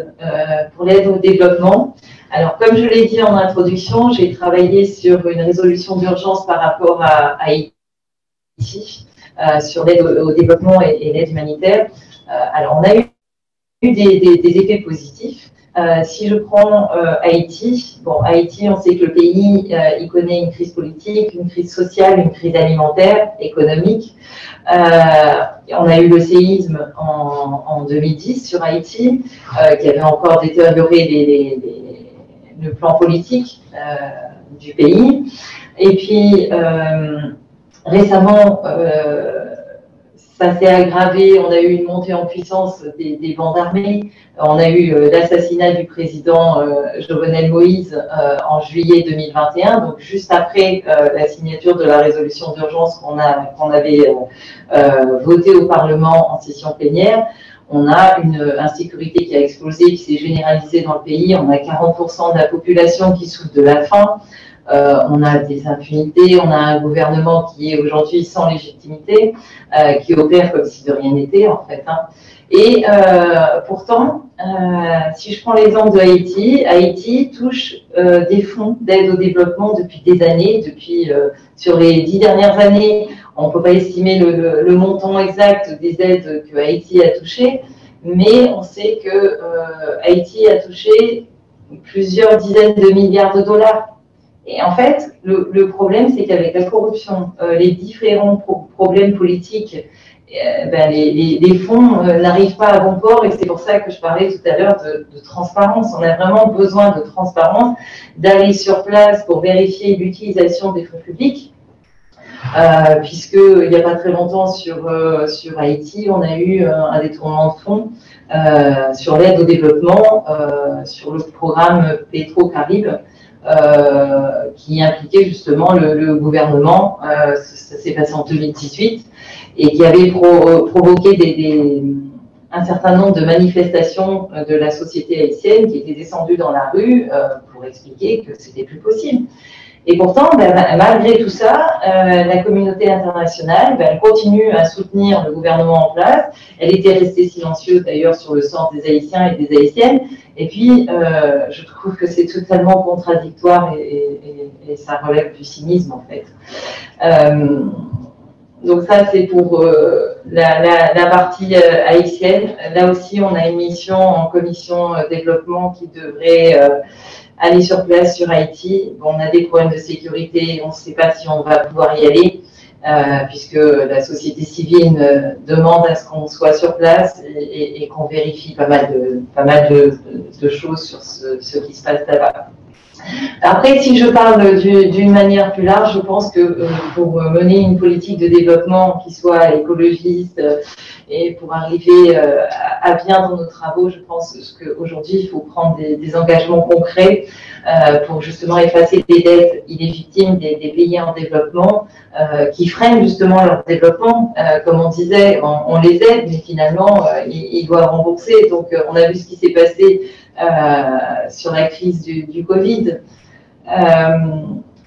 pour l'aide au développement, alors comme je l'ai dit en introduction, j'ai travaillé sur une résolution d'urgence par rapport à Haïti, sur l'aide au développement et l'aide humanitaire. Alors, on a eu des effets positifs. Si je prends Haïti, Haïti, on sait que le pays, il connaît une crise politique, une crise sociale, une crise alimentaire, économique. On a eu le séisme en 2010 sur Haïti, qui avait encore détérioré le plan politique du pays. Et puis, récemment, ça s'est aggravé, on a eu une montée en puissance des bandes armées, on a eu l'assassinat du président Jovenel Moïse en juillet 2021, donc juste après la signature de la résolution d'urgence qu'on avait votée au Parlement en session plénière. On a une insécurité qui a explosé, qui s'est généralisée dans le pays, on a 40% de la population qui souffre de la faim. On a des impunités, on a un gouvernement qui est aujourd'hui sans légitimité, qui opère comme si de rien n'était en fait. Et pourtant, si je prends l'exemple de Haïti, Haïti touche des fonds d'aide au développement depuis des années, sur les 10 dernières années, on ne peut pas estimer le montant exact des aides que Haïti a touchées, mais on sait que Haïti a touché plusieurs dizaines de milliards de dollars. Et en fait, le problème, c'est qu'avec la corruption, les différents problèmes politiques, les fonds n'arrivent pas à bon port, et c'est pour ça que je parlais tout à l'heure de transparence. On a vraiment besoin de transparence, d'aller sur place pour vérifier l'utilisation des fonds publics, puisqu'il n'y a pas très longtemps sur Haïti, on a eu un détournement de fonds sur l'aide au développement, sur le programme Petro-Caraïbes, qui impliquait justement le gouvernement, ça s'est passé en 2018, et qui avait provoqué un certain nombre de manifestations de la société haïtienne qui étaient descendues dans la rue pour expliquer que c'était plus possible. Et pourtant, malgré tout ça, la communauté internationale, elle continue à soutenir le gouvernement en place. Elle était restée silencieuse d'ailleurs sur le sort des Haïtiens et des Haïtiennes. Et puis, je trouve que c'est totalement contradictoire et ça relève du cynisme en fait. Donc ça, c'est pour la partie haïtienne. Là aussi, on a une mission en commission développement qui devrait aller sur place sur Haïti. Bon, on a des problèmes de sécurité, on ne sait pas si on va pouvoir y aller, puisque la société civile demande à ce qu'on soit sur place et qu'on vérifie pas mal de choses sur ce qui se passe là-bas. Après, si je parle d'une manière plus large, je pense que pour mener une politique de développement qui soit écologiste et pour arriver à bien dans nos travaux, je pense qu'aujourd'hui, il faut prendre des engagements concrets pour justement effacer des dettes illégitimes des pays en développement qui freinent justement leur développement. Comme on disait, on les aide, mais finalement, ils doivent rembourser. Donc, on a vu ce qui s'est passé sur la crise du Covid.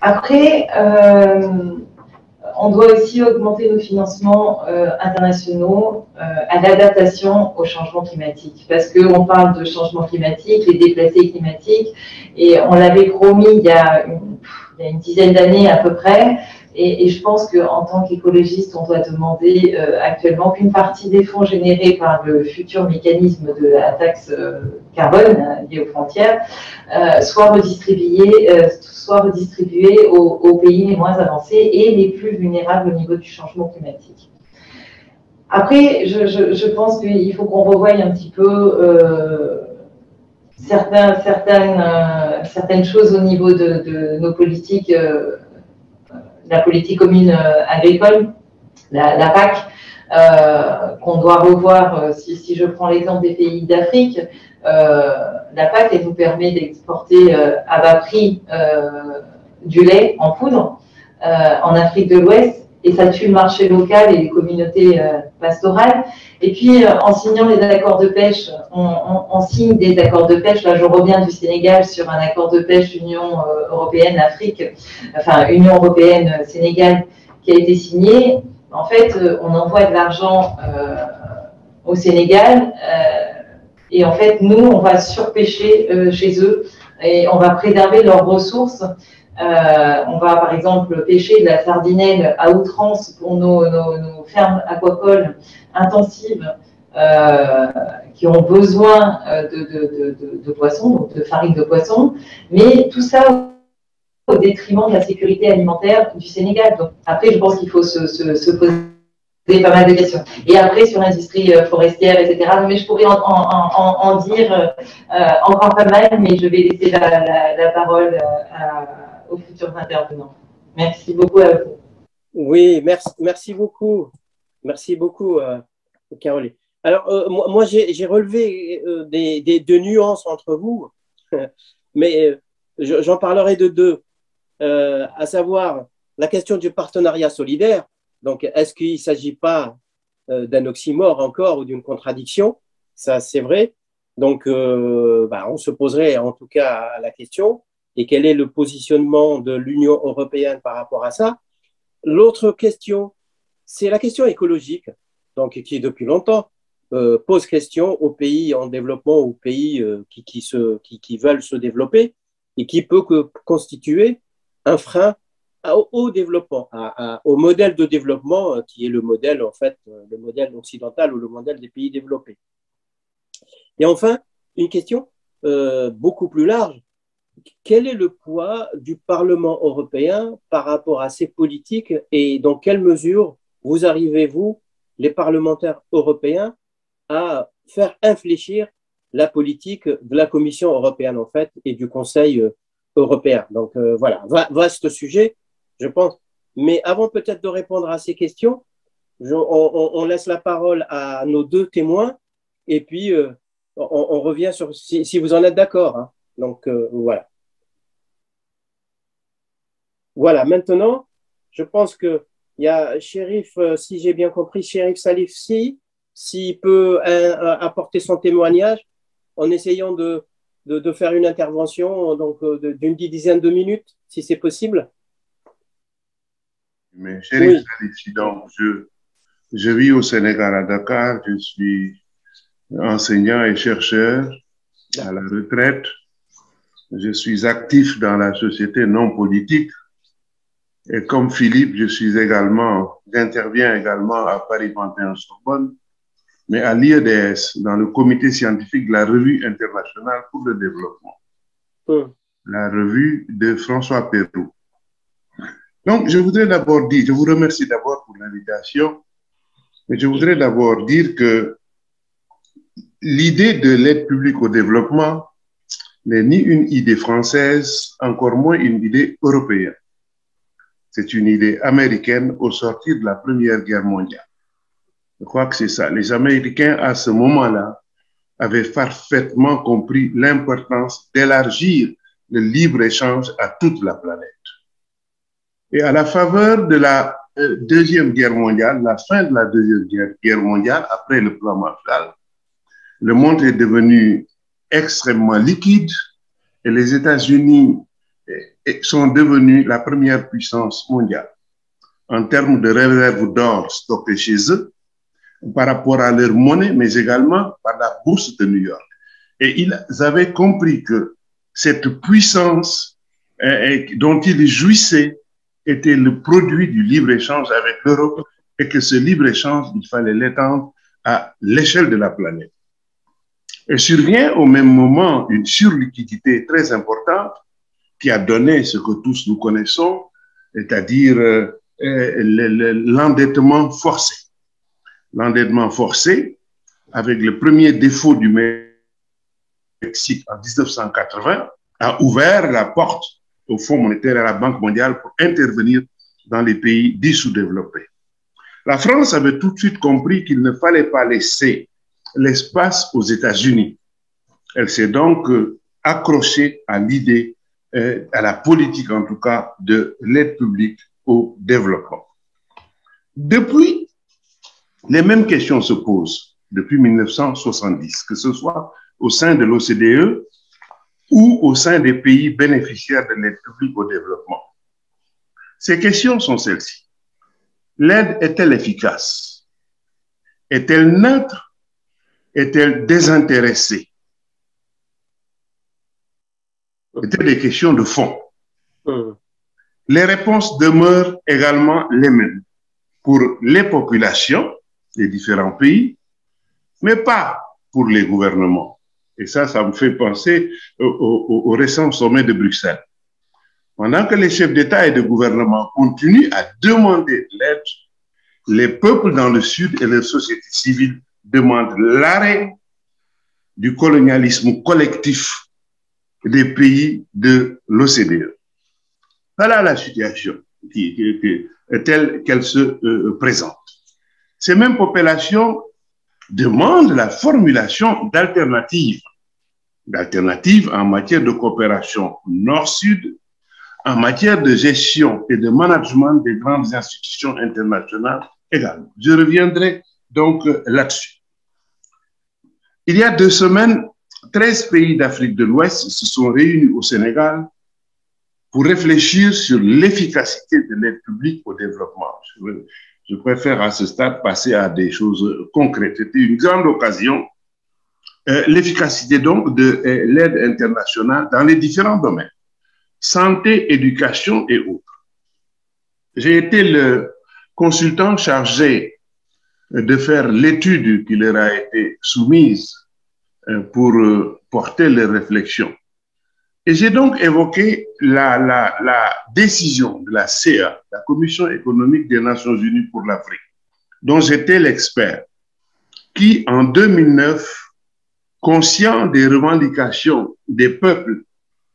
Après, on doit aussi augmenter nos financements internationaux à l'adaptation au changement climatique. Parce qu'on parle de changement climatique, les déplacés climatiques, et on l'avait promis il y a une dizaine d'années à peu près. Et je pense qu'en tant qu'écologiste, on doit demander actuellement qu'une partie des fonds générés par le futur mécanisme de la taxe carbone liée aux frontières soit redistribués aux pays les moins avancés et les plus vulnérables au niveau du changement climatique. Après, je pense qu'il faut qu'on revoie un petit peu certaines choses au niveau de nos politiques, la politique commune agricole, la PAC, qu'on doit revoir. Si je prends l'exemple des pays d'Afrique, la PAC, elle nous permet d'exporter à bas prix du lait en poudre en Afrique de l'Ouest, et ça tue le marché local et les communautés pastorales. Et puis, en signant les accords de pêche, on signe des accords de pêche. Là, je reviens du Sénégal sur un accord de pêche Union européenne-Afrique, enfin Union européenne-Sénégal, qui a été signé. En fait, on envoie de l'argent au Sénégal et en fait, nous, on va surpêcher chez eux et on va préserver leurs ressources. On va, par exemple, pêcher de la sardinelle à outrance pour nos fermes aquacoles intensives qui ont besoin de poissons, donc de farine de poisson, mais tout ça au détriment de la sécurité alimentaire du Sénégal. Donc, après, je pense qu'il faut se poser pas mal de questions. Et après, sur l'industrie forestière, etc. Mais je pourrais en dire encore pas mal, mais je vais laisser la parole aux futurs intervenants. Merci beaucoup à vous. Oui, merci beaucoup. Merci beaucoup, Caroline. Alors, moi j'ai relevé deux nuances entre vous, mais j'en parlerai de deux, à savoir la question du partenariat solidaire. Donc, est-ce qu'il ne s'agit pas d'un oxymore encore ou d'une contradiction? Ça, c'est vrai. Donc, on se poserait en tout cas la question. Et quel est le positionnement de l'Union européenne par rapport à ça? L'autre question, c'est la question écologique, donc qui depuis longtemps pose question aux pays en développement, aux pays qui veulent se développer et qui peut constituer un frein au développement, au modèle de développement qui est le modèle en fait, le modèle occidental ou le modèle des pays développés. Et enfin, une question beaucoup plus large. Quel est le poids du Parlement européen par rapport à ces politiques et dans quelle mesure vous arrivez-vous, les parlementaires européens, à faire infléchir la politique de la Commission européenne en fait et du Conseil européen? Donc voilà, vaste sujet, je pense. Mais avant peut-être de répondre à ces questions, on laisse la parole à nos deux témoins et puis on revient sur si vous en êtes d'accord. Hein. Donc, voilà. Voilà, maintenant, je pense qu'il y a Chérif, si j'ai bien compris, Chérif Salif, s'il peut apporter son témoignage en essayant de faire une intervention d'une dizaine de minutes, si c'est possible. Mais Chérif Salif, donc, je vis au Sénégal à Dakar, je suis enseignant et chercheur à la retraite. Je suis actif dans la société non politique Et comme Philippe, j'interviens également à Paris 21-Sorbonne, mais à l'IEDS, dans le comité scientifique de la Revue internationale pour le développement. La revue de François Pérou. Donc, je voudrais d'abord dire, je vous remercie d'abord pour l'invitation, mais je voudrais d'abord dire que l'idée de l'aide publique au développement n'est ni une idée française, encore moins une idée européenne. C'est une idée américaine au sortir de la Première Guerre mondiale. Je crois que c'est ça. Les Américains, à ce moment-là, avaient parfaitement compris l'importance d'élargir le libre-échange à toute la planète. Et à la faveur de la Deuxième Guerre mondiale, la fin de la Deuxième Guerre mondiale, après le plan Marshall, le monde est devenu extrêmement liquide et les États-Unis sont devenus la première puissance mondiale en termes de réserves d'or stockées chez eux par rapport à leur monnaie, mais également par la bourse de New York. Et ils avaient compris que cette puissance dont ils jouissaient était le produit du libre-échange avec l'Europe et que ce libre-échange, il fallait l'étendre à l'échelle de la planète. Et survient au même moment une surliquidité très importante qui a donné ce que tous nous connaissons, c'est-à-dire l'endettement forcé. L'endettement forcé, avec le premier défaut du Mexique en 1980, a ouvert la porte au Fonds monétaire et à la Banque mondiale pour intervenir dans les pays dits sous-développés. La France avait tout de suite compris qu'il ne fallait pas laisser l'espace aux États-Unis. Elle s'est donc accrochée à l'idée, à la politique en tout cas, de l'aide publique au développement. Depuis, les mêmes questions se posent depuis 1970, que ce soit au sein de l'OCDE ou au sein des pays bénéficiaires de l'aide publique au développement. Ces questions sont celles-ci. L'aide est-elle efficace? Est-elle neutre? Est-elle désintéressée? C'était des questions de fond. Les réponses demeurent également les mêmes pour les populations des différents pays, mais pas pour les gouvernements. Et ça me fait penser au récent sommet de Bruxelles. Pendant que les chefs d'État et de gouvernement continuent à demander de l'aide, les peuples dans le Sud et les sociétés civiles demandent l'arrêt du colonialisme collectif des pays de l'OCDE. Voilà la situation telle qu'elle se présente. Ces mêmes populations demandent la formulation d'alternatives en matière de coopération nord-sud, en matière de gestion et de management des grandes institutions internationales également. Je reviendrai donc là-dessus. Il y a 2 semaines, 13 pays d'Afrique de l'Ouest se sont réunis au Sénégal pour réfléchir sur l'efficacité de l'aide publique au développement. Je préfère à ce stade passer à des choses concrètes. C'était une grande occasion. L'efficacité donc de l'aide internationale dans les différents domaines. Santé, éducation et autres. J'ai été le consultant chargé de faire l'étude qui leur a été soumise pour porter les réflexions. Et j'ai donc évoqué la décision de la CA, la Commission économique des Nations Unies pour l'Afrique, dont j'étais l'expert, qui en 2009, conscient des revendications des peuples,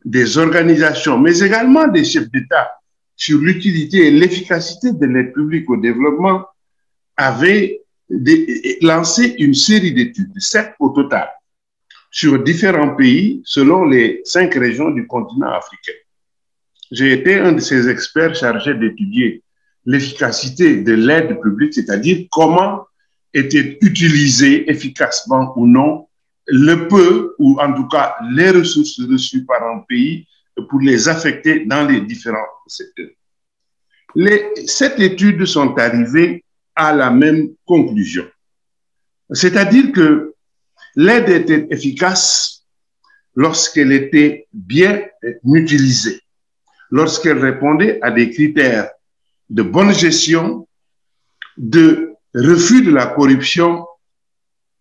des organisations, mais également des chefs d'État sur l'utilité et l'efficacité de l'aide publique au développement, avait lancé une série d'études, 7 au total, sur différents pays selon les 5 régions du continent africain. J'ai été un de ces experts chargés d'étudier l'efficacité de l'aide publique, c'est-à-dire comment était utilisé efficacement ou non le peu, ou en tout cas les ressources reçues par un pays pour les affecter dans les différents secteurs. Les 7 études sont arrivées à la même conclusion. C'est-à-dire que l'aide était efficace lorsqu'elle était bien utilisée, lorsqu'elle répondait à des critères de bonne gestion, de refus de la corruption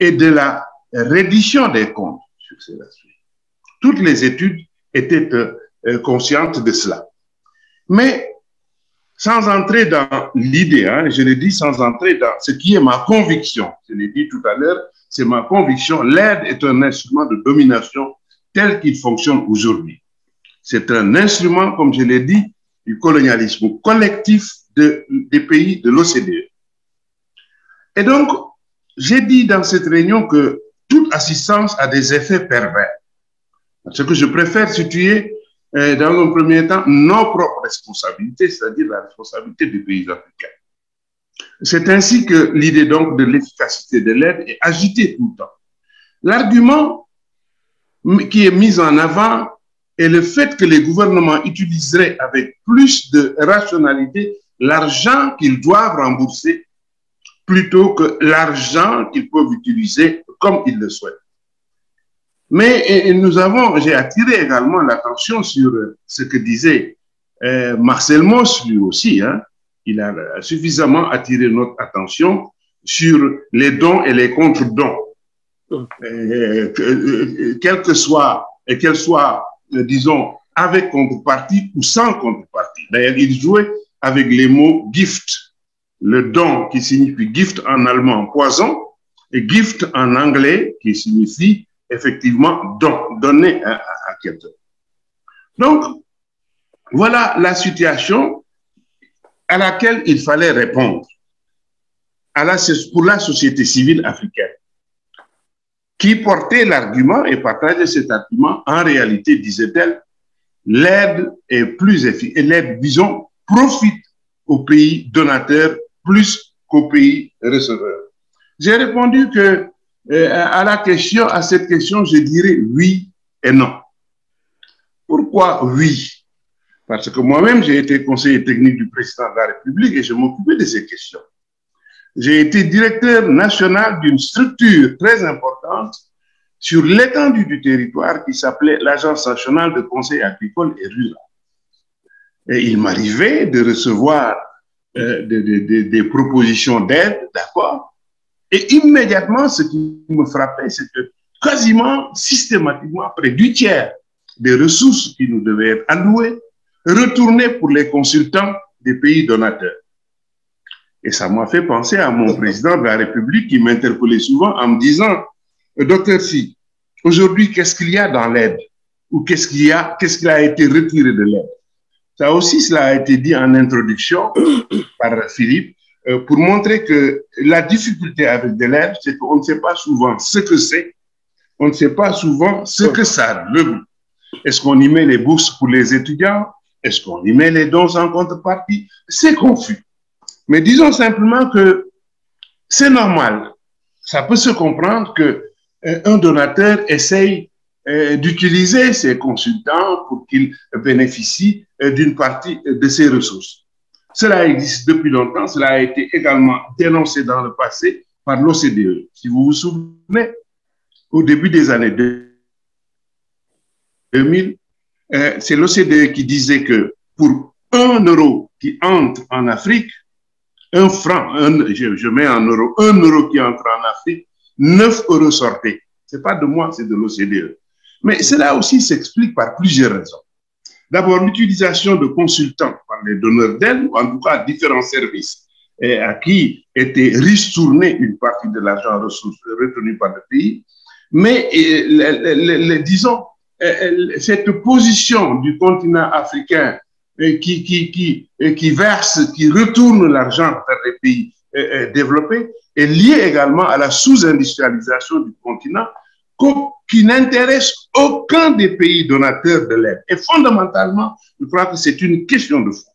et de la reddition des comptes sur ces aspects. Toutes les études étaient conscientes de cela. Mais sans entrer dans l'idée, hein, je l'ai dit, sans entrer dans ce qui est ma conviction, je l'ai dit tout à l'heure, c'est ma conviction, l'aide est un instrument de domination tel qu'il fonctionne aujourd'hui. C'est un instrument, comme je l'ai dit, du colonialisme collectif des pays de l'OCDE. Et donc, j'ai dit dans cette réunion que toute assistance a des effets pervers. Ce que je préfère situer dans un premier temps nos propres responsabilités, c'est-à-dire la responsabilité des pays africains. C'est ainsi que l'idée donc de l'efficacité de l'aide est agitée tout le temps. L'argument qui est mis en avant est le fait que les gouvernements utiliseraient avec plus de rationalité l'argent qu'ils doivent rembourser plutôt que l'argent qu'ils peuvent utiliser comme ils le souhaitent. Mais j'ai attiré également l'attention sur ce que disait Marcel Mauss, lui aussi. Hein. Il a suffisamment attiré notre attention sur les dons et les contre-dons. Quels soient, disons, avec contrepartie ou sans contrepartie. D'ailleurs, il jouait avec les mots gift. Le don qui signifie gift en allemand, poison, et gift en anglais qui signifie effectivement don, donner à quelqu'un. Donc, voilà la situation à laquelle il fallait répondre pour la société civile africaine, qui portait l'argument et partageait cet argument. En réalité, disait-elle, l'aide est plus efficace, et l'aide, disons, profite aux pays donateurs plus qu'aux pays receveurs. J'ai répondu que à cette question, je dirais oui et non. Pourquoi oui? Parce que moi-même, j'ai été conseiller technique du président de la République et je m'occupais de ces questions. J'ai été directeur national d'une structure très importante sur l'étendue du territoire qui s'appelait l'Agence nationale de conseil agricole et rural. Et il m'arrivait de recevoir des propositions d'aide, d'accord? Et immédiatement, ce qui me frappait, c'est que quasiment systématiquement, près du tiers des ressources qui nous devaient être allouées retournaient pour les consultants des pays donateurs. Et ça m'a fait penser à mon président de la République qui m'interpellait souvent en me disant « Docteur Si, aujourd'hui, qu'est-ce qu'il y a dans l'aide? Ou qu'est-ce qui a été retiré de l'aide ?» Ça aussi, cela a été dit en introduction par Philippe, pour montrer que la difficulté avec de l'aide, c'est qu'on ne sait pas souvent ce que c'est, on ne sait pas souvent ce que ça regroupe. Est-ce qu'on y met les bourses pour les étudiants? Est-ce qu'on y met les dons en contrepartie? C'est confus. Mais disons simplement que c'est normal. Ça peut se comprendre qu'un donateur essaye d'utiliser ses consultants pour qu'ils bénéficient d'une partie de ses ressources. Cela existe depuis longtemps, cela a été également dénoncé dans le passé par l'OCDE. Si vous vous souvenez, au début des années 2000, c'est l'OCDE qui disait que pour 1 euro qui entre en Afrique, 1 franc, je mets en euros, 1 euro qui entre en Afrique, 9 euros sortaient. Ce n'est pas de moi, c'est de l'OCDE. Mais cela aussi s'explique par plusieurs raisons. D'abord, l'utilisation de consultants par les donneurs d'aide, ou en tout cas différents services, à qui était ristournée une partie de l'argent ressources retenu par le pays. Mais, disons, cette position du continent africain qui verse, qui retourne l'argent vers les pays développés, est liée également à la sous-industrialisation du continent qui n'intéresse aucun des pays donateurs de l'aide. Et fondamentalement, je crois que c'est une question de fond.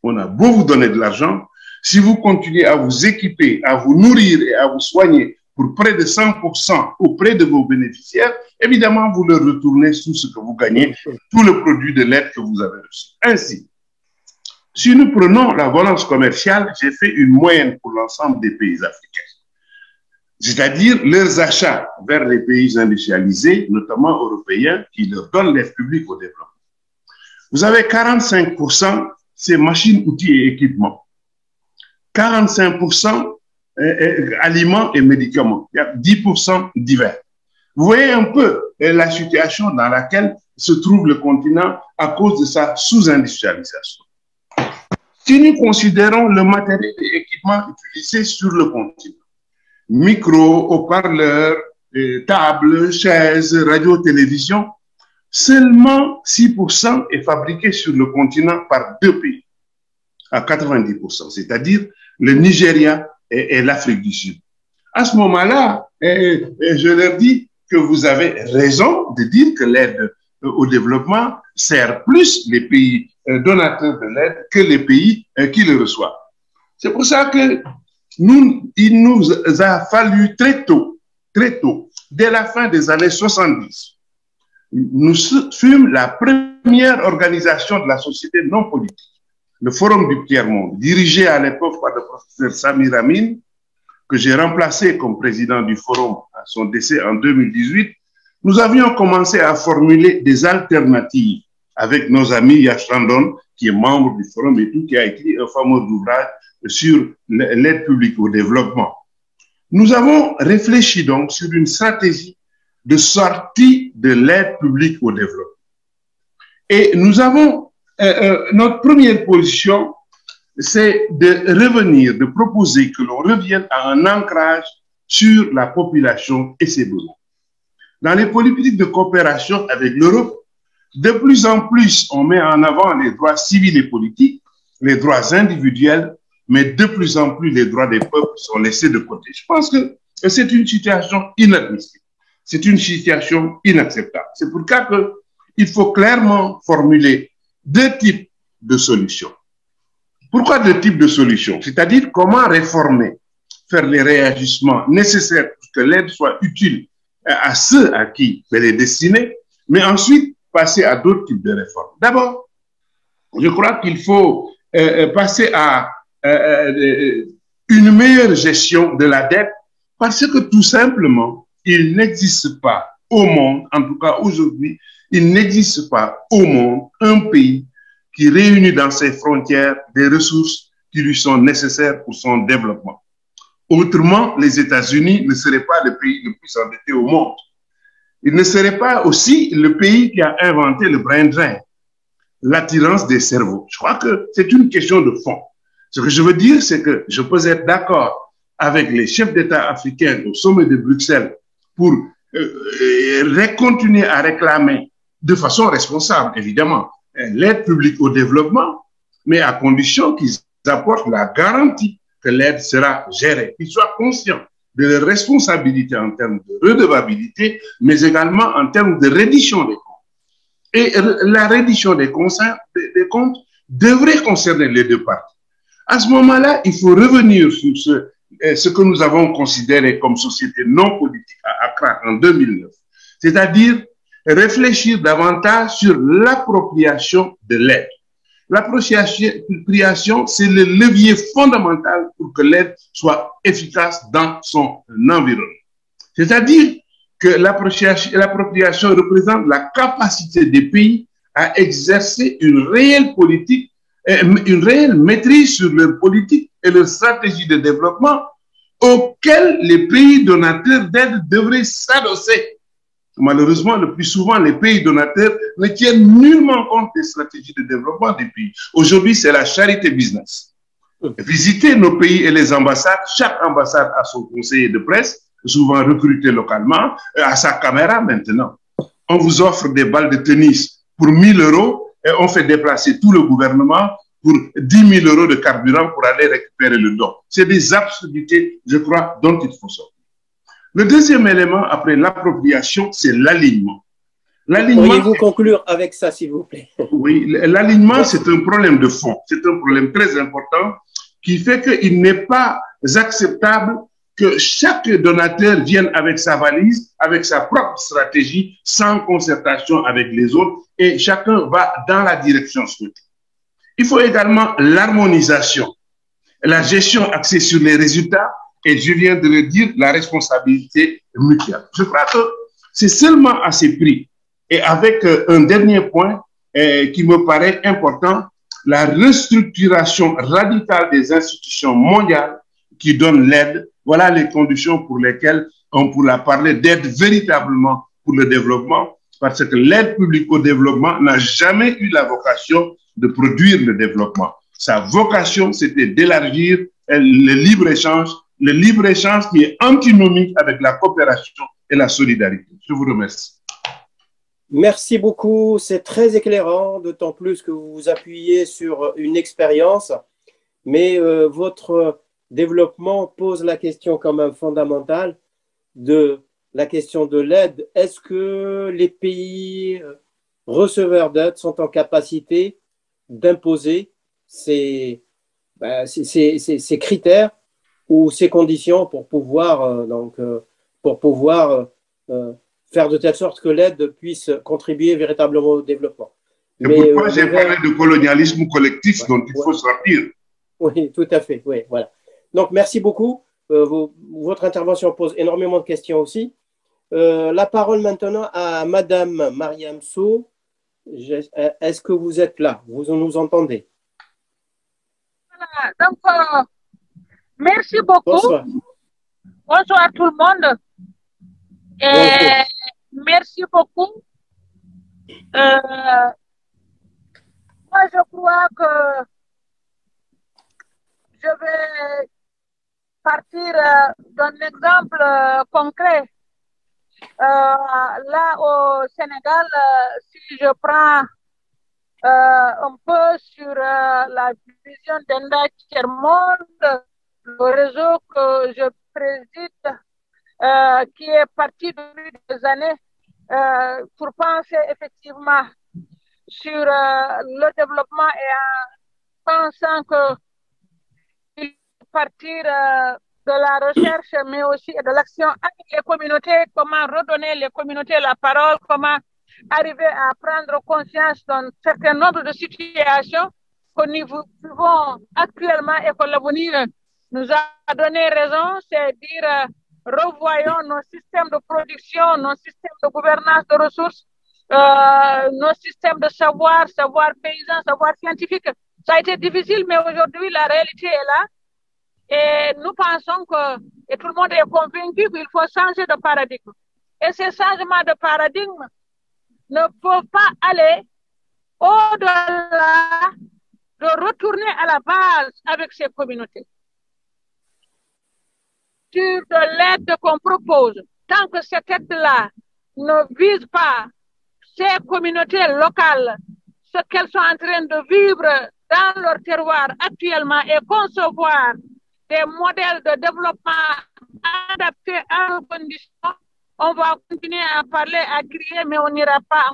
On a beau vous donner de l'argent, si vous continuez à vous équiper, à vous nourrir et à vous soigner pour près de 100% auprès de vos bénéficiaires, évidemment, vous leur retournez tout ce que vous gagnez, tout le produit de l'aide que vous avez reçu. Ainsi, si nous prenons la balance commerciale, j'ai fait une moyenne pour l'ensemble des pays africains. C'est-à-dire leurs achats vers les pays industrialisés, notamment européens, qui leur donnent l'aide publique au développement. Vous avez 45%, c'est machines, outils et équipements. 45% aliments et médicaments. Il y a 10% divers. Vous voyez un peu la situation dans laquelle se trouve le continent à cause de sa sous-industrialisation. Si nous considérons le matériel et équipement utilisés sur le continent, micros, haut-parleurs, tables, chaises, radio, télévision, seulement 6% est fabriqué sur le continent par 2 pays, à 90%, c'est-à-dire le Nigeria et l'Afrique du Sud. À ce moment-là, je leur dis que vous avez raison de dire que l'aide au développement sert plus les pays donateurs de l'aide que les pays qui le reçoivent. C'est pour ça que il nous a fallu très tôt, dès la fin des années 70, nous fûmes la première organisation de la société non politique, le Forum du Tiers-Monde, dirigé à l'époque par le professeur Samir Amin, que j'ai remplacé comme président du Forum à son décès en 2018. Nous avions commencé à formuler des alternatives avec nos amis Yash Randon, qui est membre du Forum et tout, qui a écrit un fameux ouvrage sur l'aide publique au développement. Nous avons réfléchi donc sur une stratégie de sortie de l'aide publique au développement. Et nous avons, notre première position, c'est de revenir, de proposer que l'on revienne à un ancrage sur la population et ses besoins. Dans les politiques de coopération avec l'Europe, de plus en plus, on met en avant les droits civils et politiques, les droits individuels, mais de plus en plus, les droits des peuples sont laissés de côté. Je pense que c'est une situation inadmissible. C'est une situation inacceptable. C'est pour ça qu'il faut clairement formuler 2 types de solutions. Pourquoi 2 types de solutions? C'est-à-dire comment réformer, faire les réajustements nécessaires pour que l'aide soit utile à ceux à qui elle est destinée, mais ensuite passer à d'autres types de réformes. D'abord, je crois qu'il faut passer à une meilleure gestion de la dette parce que tout simplement, il n'existe pas au monde, en tout cas aujourd'hui, il n'existe pas au monde un pays qui réunit dans ses frontières des ressources qui lui sont nécessaires pour son développement. Autrement, les États-Unis ne seraient pas le pays le plus endetté au monde. Ils ne seraient pas aussi le pays qui a inventé le brain drain, l'attirance des cerveaux. Je crois que c'est une question de fond. Ce que je veux dire, c'est que je peux être d'accord avec les chefs d'État africains au sommet de Bruxelles pour continuer à réclamer de façon responsable, évidemment, l'aide publique au développement, mais à condition qu'ils apportent la garantie que l'aide sera gérée, qu'ils soient conscients de leurs responsabilités en termes de redevabilité, mais également en termes de reddition des comptes. Et la reddition des comptes devrait concerner les 2 parties. À ce moment-là, il faut revenir sur ce que nous avons considéré comme société non politique à Accra en 2009, c'est-à-dire réfléchir davantage sur l'appropriation de l'aide. L'appropriation, c'est le levier fondamental pour que l'aide soit efficace dans son environnement. C'est-à-dire que l'appropriation représente la capacité des pays à exercer une réelle politique, une réelle maîtrise sur leur politique et leur stratégie de développement auxquelles les pays donateurs d'aide devraient s'adosser. Malheureusement, le plus souvent, les pays donateurs ne tiennent nullement compte des stratégies de développement des pays. Aujourd'hui, c'est la charité business. Visitez nos pays et les ambassades. Chaque ambassade a son conseiller de presse, souvent recruté localement, à sa caméra maintenant. On vous offre des balles de tennis pour 1 000 € et on fait déplacer tout le gouvernement pour 10 000 € de carburant pour aller récupérer le don. C'est des absurdités, je crois, dont il faut sortir. Le deuxième élément, après l'appropriation, c'est l'alignement. Pourriez-vous conclure avec ça, s'il vous plaît? Oui, l'alignement, c'est un problème de fond. C'est un problème très important qui fait qu'il n'est pas acceptable que chaque donateur vienne avec sa valise, avec sa propre stratégie, sans concertation avec les autres, et chacun va dans la direction souhaitée. Il faut également l'harmonisation, la gestion axée sur les résultats, et je viens de le dire, la responsabilité mutuelle. Je crois que c'est seulement à ces prix. Et avec un dernier point qui me paraît important, la restructuration radicale des institutions mondiales qui donnent l'aide. Voilà les conditions pour lesquelles on pourra parler d'aide véritablement pour le développement, parce que l'aide publique au développement n'a jamais eu la vocation de produire le développement. Sa vocation, c'était d'élargir le libre-échange qui est antinomique avec la coopération et la solidarité. Je vous remercie. Merci beaucoup, c'est très éclairant, d'autant plus que vous vous appuyez sur une expérience, mais votre développement pose la question quand même fondamentale de la question de l'aide. Est-ce que les pays receveurs d'aide sont en capacité d'imposer ces critères ou ces conditions pour pouvoir, faire de telle sorte que l'aide puisse contribuer véritablement au développement. C'est pourquoi j'ai parlé de colonialisme collectif dont il faut sortir. Oui, tout à fait. Oui, voilà. Donc, merci beaucoup. Votre intervention pose énormément de questions aussi. La parole maintenant à Madame Mariam Sow. Est-ce que vous êtes là? Vous nous entendez? Voilà. Donc, merci beaucoup. Bonsoir. Bonsoir tout le monde. Et merci beaucoup. Moi, je crois que je vais partir d'un exemple concret. Là, au Sénégal, si je prends un peu sur la vision d'Enda Tiers-Monde, le réseau que je préside, qui est parti depuis des années pour penser effectivement sur le développement et en pensant qu'il faut partir de la recherche, mais aussi de l'action avec les communautés, comment redonner les communautés la parole, comment arriver à prendre conscience d'un certain nombre de situations que nous vivons actuellement et que l'avenir nous a donné raison, c'est dire revoyons nos systèmes de production, nos systèmes de gouvernance de ressources, nos systèmes de savoir paysan, savoir scientifique. Ça a été difficile, mais aujourd'hui, la réalité est là. Et nous pensons que, et tout le monde est convaincu qu'il faut changer de paradigme. Et ces changements de paradigme ne peuvent pas aller au-delà de retourner à la base avec ces communautés. Sur de l'aide qu'on propose, tant que cette aide-là ne vise pas ces communautés locales, ce qu'elles sont en train de vivre dans leur terroir actuellement et concevoir des modèles de développement adaptés à nos conditions, on va continuer à parler, à crier, mais on n'ira pas.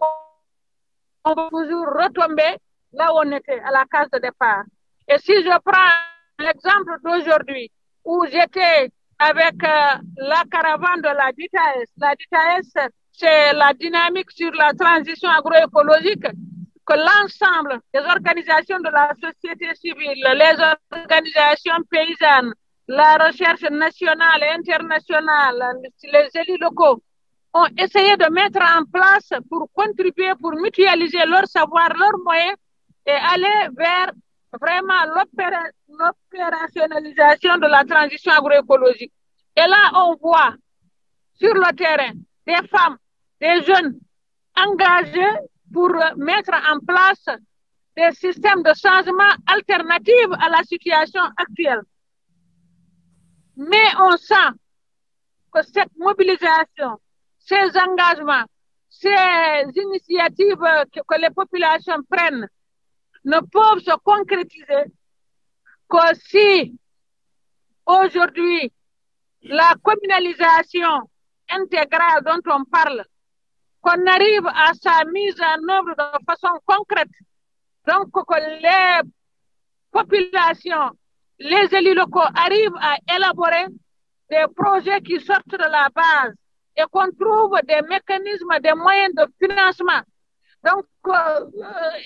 On va toujours retomber là où on était, à la case de départ. Et si je prends l'exemple d'aujourd'hui, où j'étais avec la caravane de la DITAES, c'est la dynamique sur la transition agroécologique, que l'ensemble des organisations de la société civile, les organisations paysannes, la recherche nationale et internationale, les élus locaux ont essayé de mettre en place pour contribuer, pour mutualiser leur savoir, leurs moyens et aller vers vraiment l'opérationnalisation de la transition agroécologique. Et là, on voit sur le terrain des femmes, des jeunes engagés pour mettre en place des systèmes de changement alternatifs à la situation actuelle. Mais on sent que cette mobilisation, ces engagements, ces initiatives que les populations prennent ne peuvent se concrétiser que si aujourd'hui la communalisation intégrale dont on parle, qu'on arrive à sa mise en œuvre de façon concrète, donc que les populations, les élus locaux arrivent à élaborer des projets qui sortent de la base et qu'on trouve des mécanismes, des moyens de financement. Donc,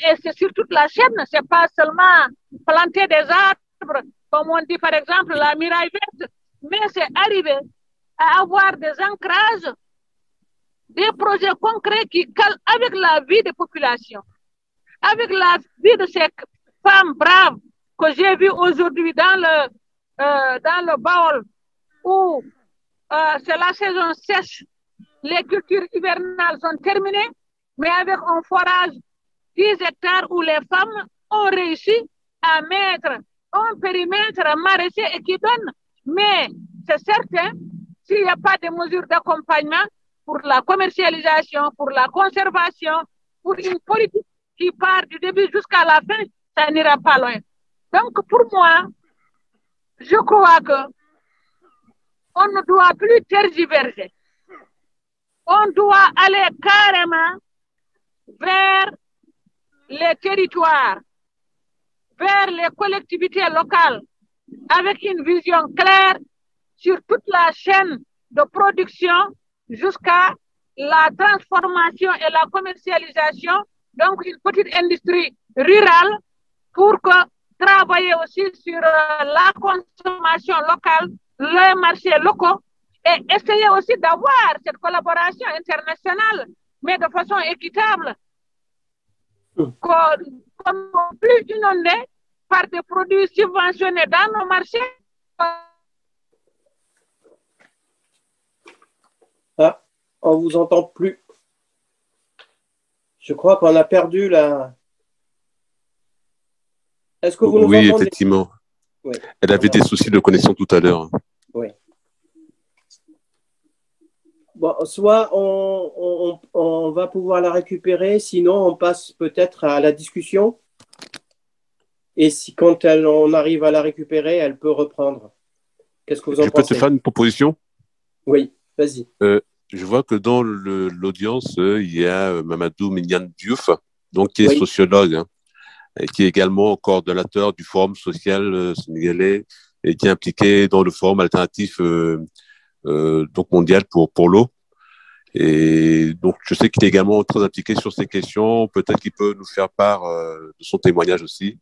et c'est sur toute la chaîne, c'est pas seulement planter des arbres, comme on dit par exemple la muraille verte, mais c'est arriver à avoir des ancrages, des projets concrets qui calent avec la vie des populations, avec la vie de ces femmes braves que j'ai vues aujourd'hui dans le Baol, où c'est la saison sèche, les cultures hivernales sont terminées, mais avec un forage 10 hectares où les femmes ont réussi à mettre un périmètre maraîcher et qui donne. Mais c'est certain, s'il n'y a pas de mesures d'accompagnement pour la commercialisation, pour la conservation, pour une politique qui part du début jusqu'à la fin, ça n'ira pas loin. Donc, pour moi, je crois que on ne doit plus tergiverser. On doit aller carrément vers les territoires, vers les collectivités locales, avec une vision claire sur toute la chaîne de production jusqu'à la transformation et la commercialisation, donc une petite industrie rurale pour travailler aussi sur la consommation locale, les marchés locaux et essayer aussi d'avoir cette collaboration internationale, mais de façon équitable, comme plus inondés par des produits subventionnés dans nos marchés. Ah, on vous entend plus. Je crois qu'on a perdu la... Est-ce que vous nous entendez? Oui, effectivement. Oui. Elle avait des soucis de connexion tout à l'heure. Oui. Bon, soit on va pouvoir la récupérer, sinon on passe peut-être à la discussion. Et si quand on arrive à la récupérer, elle peut reprendre. Qu'est-ce que vous en pensez? Je peux te faire une proposition? Oui, vas-y. Je vois que dans l'audience, il y a Mamadou Mignane Diouf, donc qui est sociologue, hein, et qui est également coordonnateur du Forum social sénégalais et qui est impliqué dans le Forum alternatif donc mondial pour l'eau. Et donc, je sais qu'il est également très impliqué sur ces questions. Peut-être qu'il peut nous faire part de son témoignage aussi.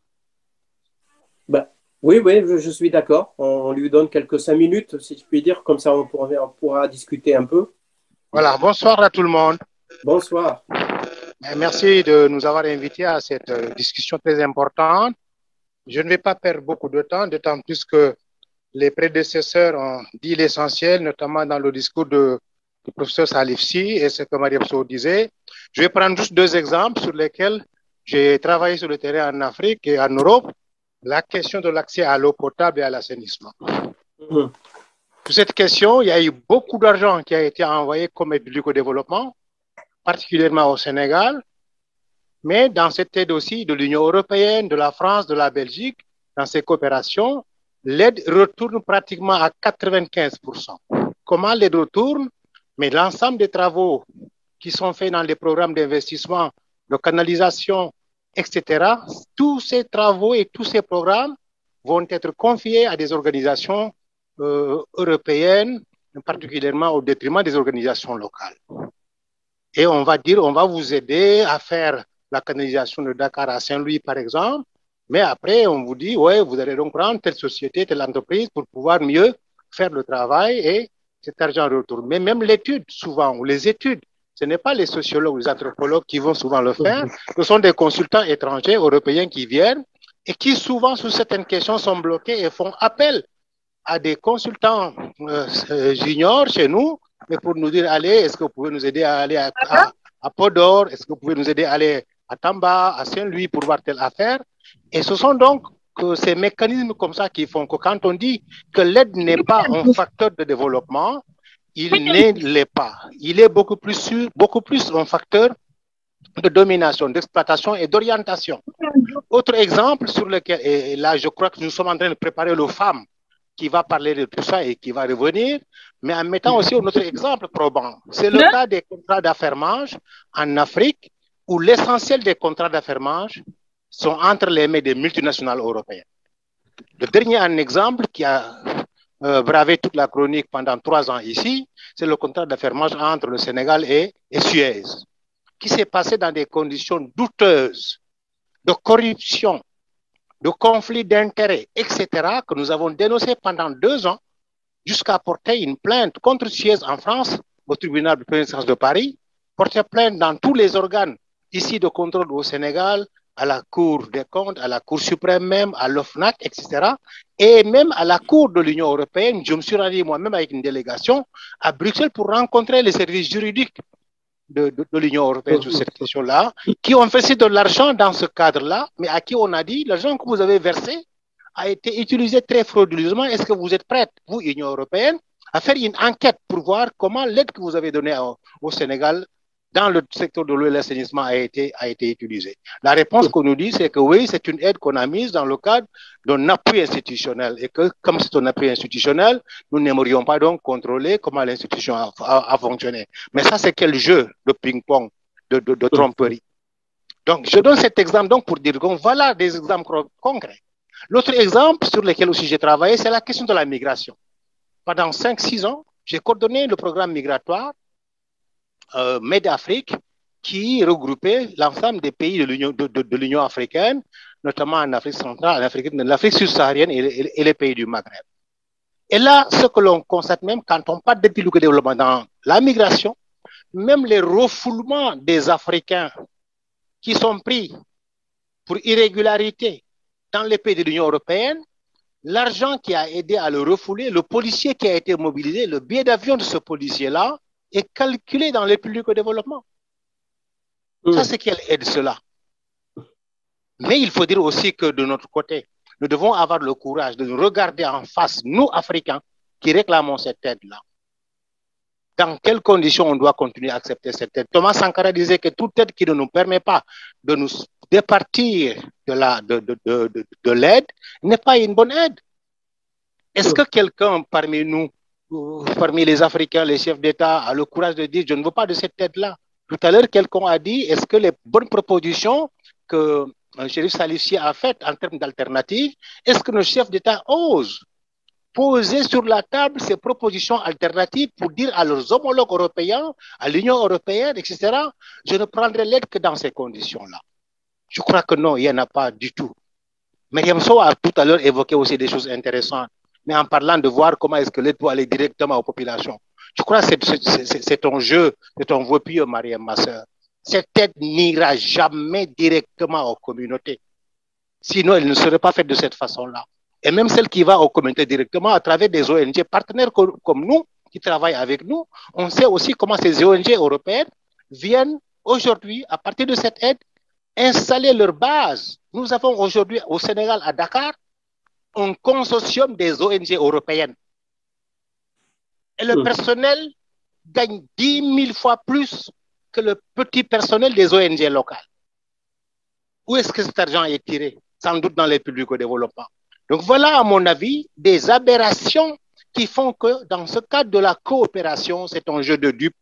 Bah, oui, je suis d'accord. On lui donne quelques 5 minutes, si je puis dire. Comme ça, on pourra discuter un peu. Voilà, bonsoir à tout le monde. Bonsoir. Merci de nous avoir invités à cette discussion très importante. Je ne vais pas perdre beaucoup de temps, d'autant plus que les prédécesseurs ont dit l'essentiel, notamment dans le discours du professeur Salif Sy et ce que Marie Abso disait. Je vais prendre juste 2 exemples sur lesquels j'ai travaillé sur le terrain en Afrique et en Europe. La question de l'accès à l'eau potable et à l'assainissement. Sur cette question, il y a eu beaucoup d'argent qui a été envoyé comme aide publique au développement, particulièrement au Sénégal, mais dans cette aide aussi de l'Union européenne, de la France, de la Belgique, dans ces coopérations, l'aide retourne pratiquement à 95%. Comment l'aide retourne? Mais l'ensemble des travaux qui sont faits dans les programmes d'investissement, de canalisation, etc., tous ces travaux et tous ces programmes vont être confiés à des organisations européennes, particulièrement au détriment des organisations locales. Et on va dire, on va vous aider à faire la canalisation de Dakar à Saint-Louis, par exemple, mais après, on vous dit, ouais, vous allez donc prendre telle société, telle entreprise pour pouvoir mieux faire le travail et cet argent retourne. Mais même l'étude, souvent, ou les études, ce n'est pas les sociologues ou les anthropologues qui vont souvent le faire, ce sont des consultants étrangers, européens qui viennent et qui souvent, sur certaines questions, sont bloqués et font appel à des consultants juniors chez nous, mais pour nous dire, allez, est-ce que vous pouvez nous aider à aller à Podor, est-ce que vous pouvez nous aider à aller à Tamba, à Saint-Louis pour voir telle affaire? Et ce sont donc ces mécanismes comme ça qui font que quand on dit que l'aide n'est pas un facteur de développement, il ne l'est pas. Il est beaucoup plus un facteur de domination, d'exploitation et d'orientation. Autre exemple sur lequel, et là je crois que nous sommes en train de préparer le FAM qui va parler de tout ça et qui va revenir, mais en mettant aussi un autre exemple probant. C'est le cas des contrats d'affermage en Afrique où l'essentiel des contrats d'affermage sont entre les mains des multinationales européennes. Le dernier exemple qui a bravé toute la chronique pendant 3 ans ici, c'est le contrat d'affermage entre le Sénégal et Suez, qui s'est passé dans des conditions douteuses de corruption, de conflits d'intérêts, etc., que nous avons dénoncé pendant 2 ans, jusqu'à porter une plainte contre Suez en France, au tribunal de première instance de Paris, porter plainte dans tous les organes ici de contrôle au Sénégal, à la Cour des comptes, à la Cour suprême même, à l'OFNAC, etc. Et même à la Cour de l'Union européenne. Je me suis rendu moi-même avec une délégation à Bruxelles pour rencontrer les services juridiques de l'Union européenne sur cette question-là, qui ont versé de l'argent dans ce cadre-là, mais à qui on a dit, l'argent que vous avez versé a été utilisé très frauduleusement. Est-ce que vous êtes prête, vous, Union européenne, à faire une enquête pour voir comment l'aide que vous avez donnée au Sénégal dans le secteur de l'eau et l'assainissement a été utilisée? La réponse qu'on nous dit, c'est que oui, c'est une aide qu'on a mise dans le cadre d'un appui institutionnel et que, comme c'est un appui institutionnel, nous n'aimerions pas donc contrôler comment l'institution a fonctionné. Mais ça, c'est quel jeu de ping-pong, de tromperie. Donc, je donne cet exemple donc pour dire que voilà des exemples concrets. L'autre exemple sur lequel aussi j'ai travaillé, c'est la question de la migration. Pendant 5-6 ans, j'ai coordonné le programme migratoire MED-Afrique qui regroupait l'ensemble des pays de l'Union africaine, notamment en Afrique centrale, en Afrique subsaharienne et les pays du Maghreb. Et là, ce que l'on constate même quand on parle d'aide publique au développement dans la migration, même les refoulements des Africains qui sont pris pour irrégularité dans les pays de l'Union européenne, l'argent qui a aidé à le refouler, le policier qui a été mobilisé, le billet d'avion de ce policier-là est calculé dans l'aide publique au développement. Ça, c'est quelle aide cela? Mais il faut dire aussi que de notre côté, nous devons avoir le courage de nous regarder en face, nous, Africains, qui réclamons cette aide-là. Dans quelles conditions on doit continuer à accepter cette aide? Thomas Sankara disait que toute aide qui ne nous permet pas de nous départir de l'aide n'est pas une bonne aide. Est-ce que quelqu'un parmi nous, parmi les Africains, les chefs d'État, a le courage de dire « je ne veux pas de cette aide-là » ? Tout à l'heure, quelqu'un a dit « est-ce que les bonnes propositions que Chérif Salifié a faites en termes d'alternatives, est-ce que nos chefs d'État osent poser sur la table ces propositions alternatives pour dire à leurs homologues européens, à l'Union européenne, etc., je ne prendrai l'aide que dans ces conditions-là » ? Je crois que non, il n'y en a pas du tout. Myriam Sow a tout à l'heure évoqué aussi des choses intéressantes, mais en parlant de voir comment est-ce que l'aide doit aller directement aux populations. Je crois que c'est ton jeu, c'est ton vœu pieux, Myriam, ma soeur. Cette aide n'ira jamais directement aux communautés. Sinon, elle ne serait pas faite de cette façon-là. Et même celle qui va aux communautés directement à travers des ONG partenaires comme nous, qui travaillent avec nous, on sait aussi comment ces ONG européennes viennent aujourd'hui, à partir de cette aide, installer leur base. Nous avons aujourd'hui au Sénégal, à Dakar, un consortium des ONG européennes. Et le personnel gagne 10 000 fois plus que le petit personnel des ONG locales. Où est-ce que cet argent est tiré? Sans doute dans les publics au développement. Donc voilà, à mon avis, des aberrations qui font que dans ce cadre de la coopération, c'est un jeu de dupes.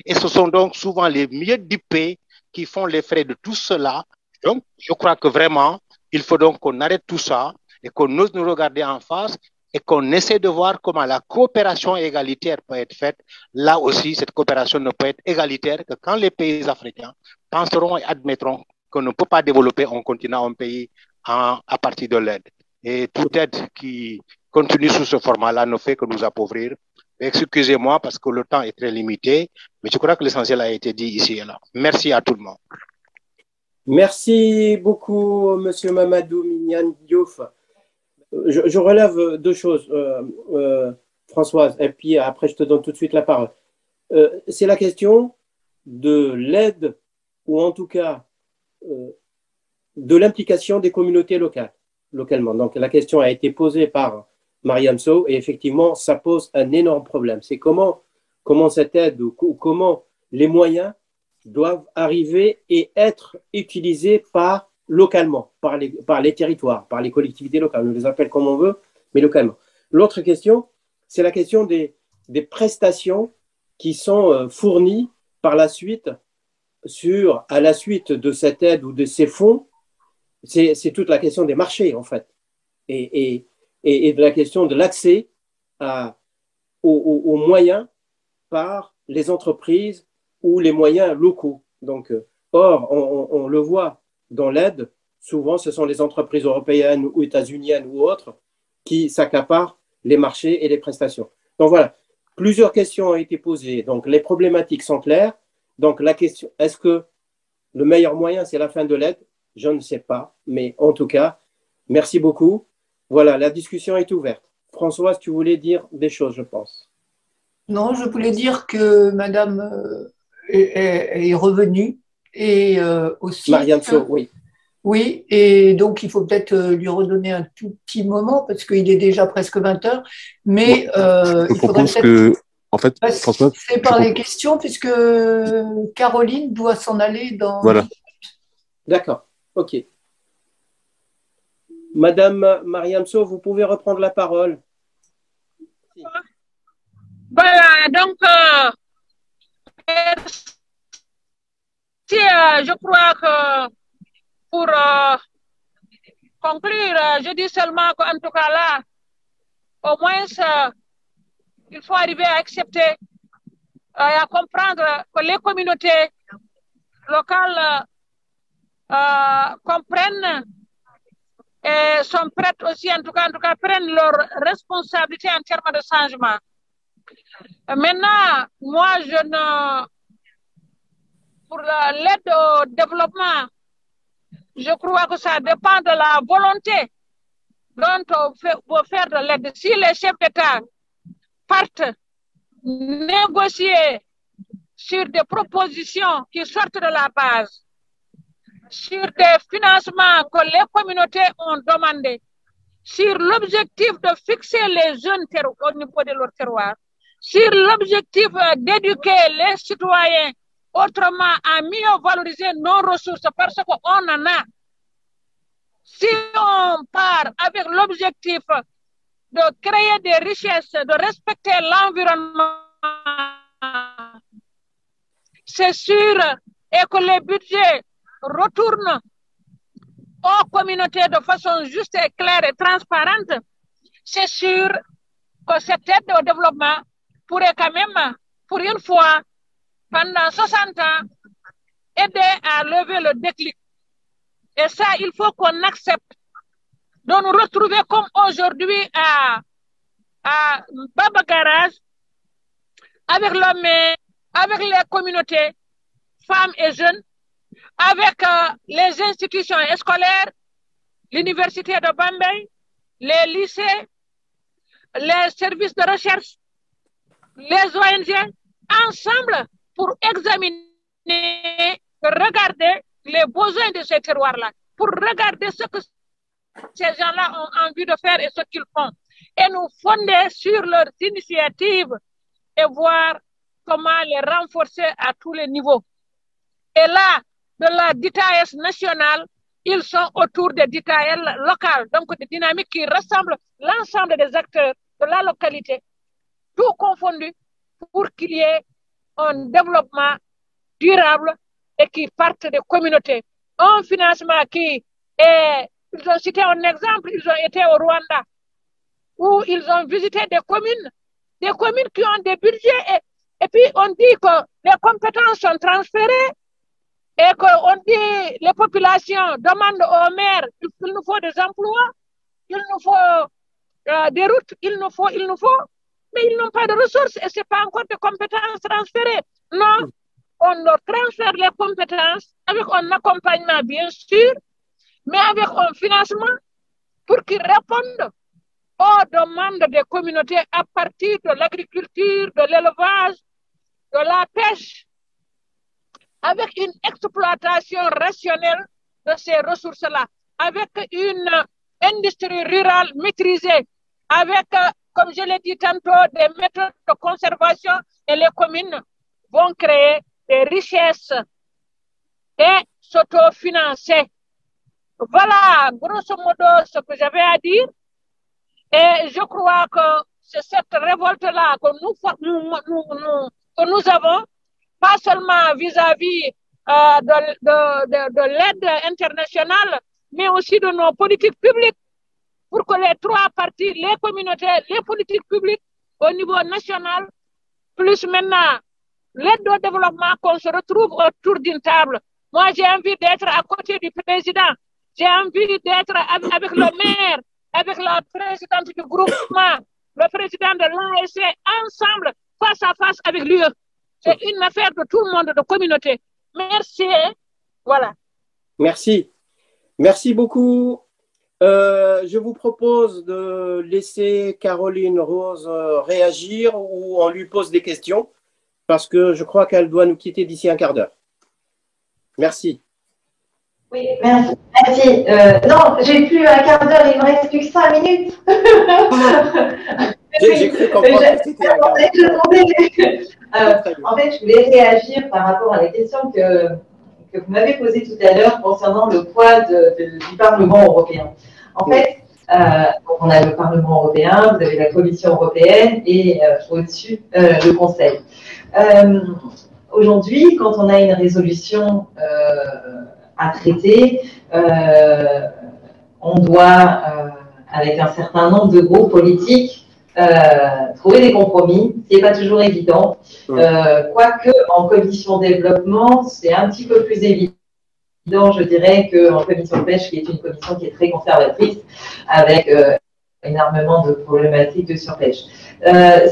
Et ce sont donc souvent les mieux dupés qui font les frais de tout cela. Donc, je crois que vraiment, il faut donc qu'on arrête tout ça et qu'on ose nous regarder en face et qu'on essaie de voir comment la coopération égalitaire peut être faite. Là aussi, cette coopération ne peut être égalitaire que quand les pays africains penseront et admettront qu'on ne peut pas développer un continent, un pays à partir de l'aide. Et toute aide qui continue sous ce format-là ne fait que nous appauvrir. Excusez-moi parce que le temps est très limité, mais je crois que l'essentiel a été dit ici et là. Merci à tout le monde. Merci beaucoup, Monsieur Mamadou Mignane Diouf. Je relève deux choses, Françoise, et puis après je te donne tout de suite la parole. C'est la question de l'aide, ou en tout cas de l'implication des communautés localement. Donc la question a été posée par Myriam Sow, et effectivement, ça pose un énorme problème. C'est comment cette aide ou comment les moyens doivent arriver et être utilisés localement, par les territoires, par les collectivités locales. On les appelle comme on veut, mais localement. L'autre question, c'est la question des prestations qui sont fournies par la suite à la suite de cette aide ou de ces fonds. C'est toute la question des marchés, en fait, et de la question de l'accès aux moyens par les entreprises ou les moyens locaux. Donc, or, on le voit dans l'aide, souvent ce sont les entreprises européennes ou états-uniennes ou autres qui s'accaparent les marchés et les prestations. Donc voilà, plusieurs questions ont été posées. Donc les problématiques sont claires. Donc la question, est-ce que le meilleur moyen, c'est la fin de l'aide? Je ne sais pas, mais en tout cas, merci beaucoup. Voilà, la discussion est ouverte. Françoise, tu voulais dire des choses, je pense. Non, je voulais dire que Madame est revenue et aussi. Mariam So, oui. Oui, et donc il faut peut-être lui redonner un tout petit moment parce qu'il est déjà presque 20 heures. Mais il faudrait peut-être. En fait, François, c'est par les questions puisque Caroline doit s'en aller dans. Voilà. D'accord, ok. Madame Mariam So, vous pouvez reprendre la parole. Voilà, donc, je crois que pour conclure, je dis seulement qu'en tout cas là, au moins, il faut arriver à accepter et à comprendre que les communautés locales comprennent et sont prêtes aussi, en tout cas, prennent leurs responsabilités en termes de changement. Maintenant, moi, pour l'aide au développement, je crois que ça dépend de la volonté dont on veut faire de l'aide. Si les chefs d'État partent négocier sur des propositions qui sortent de la base, sur des financements que les communautés ont demandé, sur l'objectif de fixer les jeunes au niveau de leur terroir, sur l'objectif d'éduquer les citoyens autrement à mieux valoriser nos ressources parce qu'on en a. Si on part avec l'objectif de créer des richesses, de respecter l'environnement, c'est sûr, et que les budgets retournent aux communautés de façon juste et claire et transparente, c'est sûr que cette aide au développement pourrait quand même, pour une fois, pendant 60 ans, aider à lever le déclic. Et ça, il faut qu'on accepte de nous retrouver comme aujourd'hui à Baba Garage, avec l'homme, avec les communautés, femmes et jeunes, avec les institutions scolaires, l'université de Bambey, les lycées, les services de recherche, les ONG, ensemble pour examiner, regarder les besoins de ces terroirs-là, pour regarder ce que ces gens-là ont envie de faire et ce qu'ils font, et nous fonder sur leurs initiatives et voir comment les renforcer à tous les niveaux. Et là, de la DITAES nationale, ils sont autour des DITAES locales, donc des dynamiques qui rassemblent l'ensemble des acteurs de la localité, tout confondu, pour qu'il y ait un développement durable et qui parte des communautés. Un financement qui est, ils ont cité un exemple, ils ont été au Rwanda, où ils ont visité des communes qui ont des budgets, et puis on dit que les compétences sont transférées, et qu'on dit les populations demandent aux maires, il nous faut des emplois, il nous faut des routes, il nous faut, mais ils n'ont pas de ressources et ce n'est pas encore des compétences transférées. Non, on leur transfère les compétences avec un accompagnement bien sûr, mais avec un financement pour qu'ils répondent aux demandes des communautés à partir de l'agriculture, de l'élevage, de la pêche, avec une exploitation rationnelle de ces ressources-là, avec une industrie rurale maîtrisée, avec, comme je l'ai dit tantôt, des méthodes de conservation, et les communes vont créer des richesses et s'autofinancer. Voilà, grosso modo, ce que j'avais à dire. Et je crois que c'est cette révolte-là que nous avons, pas seulement vis-à-vis de l'aide internationale, mais aussi de nos politiques publiques, pour que les trois parties, les communautés, les politiques publiques au niveau national, plus maintenant l'aide au développement, qu'on se retrouve autour d'une table. Moi, j'ai envie d'être à côté du président, j'ai envie d'être avec le maire, avec la présidente du groupement, le président de l'ASC, ensemble, face à face avec lui. C'est une affaire de tout le monde, de communauté. Merci. Voilà. Merci. Merci beaucoup. Je vous propose de laisser Caroline Rose réagir ou on lui pose des questions parce que je crois qu'elle doit nous quitter d'ici un quart d'heure. Merci. Oui, merci. Non, j'ai plus un quart d'heure, il me reste plus que 5 minutes. J'ai cru comprendre que c'était un quart d'heure. En fait, je voulais réagir par rapport à la question que vous m'avez posée tout à l'heure concernant le poids du Parlement européen. En fait, on a le Parlement européen, vous avez la Commission européenne et au-dessus, le Conseil. Aujourd'hui, quand on a une résolution à traiter, on doit, avec un certain nombre de groupes politiques, trouver des compromis, ce n'est pas toujours évident. Quoique, en commission développement, c'est un petit peu plus évident, je dirais, qu'en commission pêche, qui est une commission qui est très conservatrice, avec énormément de problématiques de surpêche.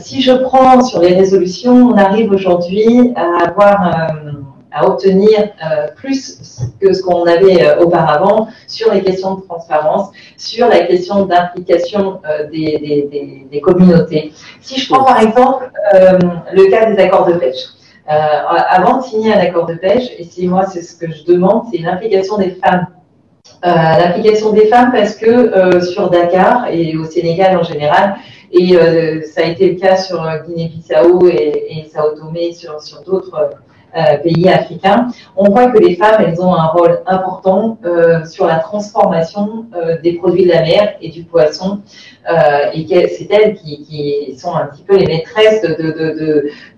Si je prends sur les résolutions, on arrive aujourd'hui à obtenir plus que ce qu'on avait auparavant sur les questions de transparence, sur la question d'implication des communautés. Si je prends par exemple le cas des accords de pêche. Avant de signer un accord de pêche, et si moi c'est ce que je demande, c'est l'implication des femmes. L'implication des femmes parce que sur Dakar et au Sénégal en général, et ça a été le cas sur Guinée-Bissau et Sao Tomé, sur d'autres pays africains, on voit que les femmes, elles ont un rôle important sur la transformation des produits de la mer et du poisson, et c'est elles qui sont un petit peu les maîtresses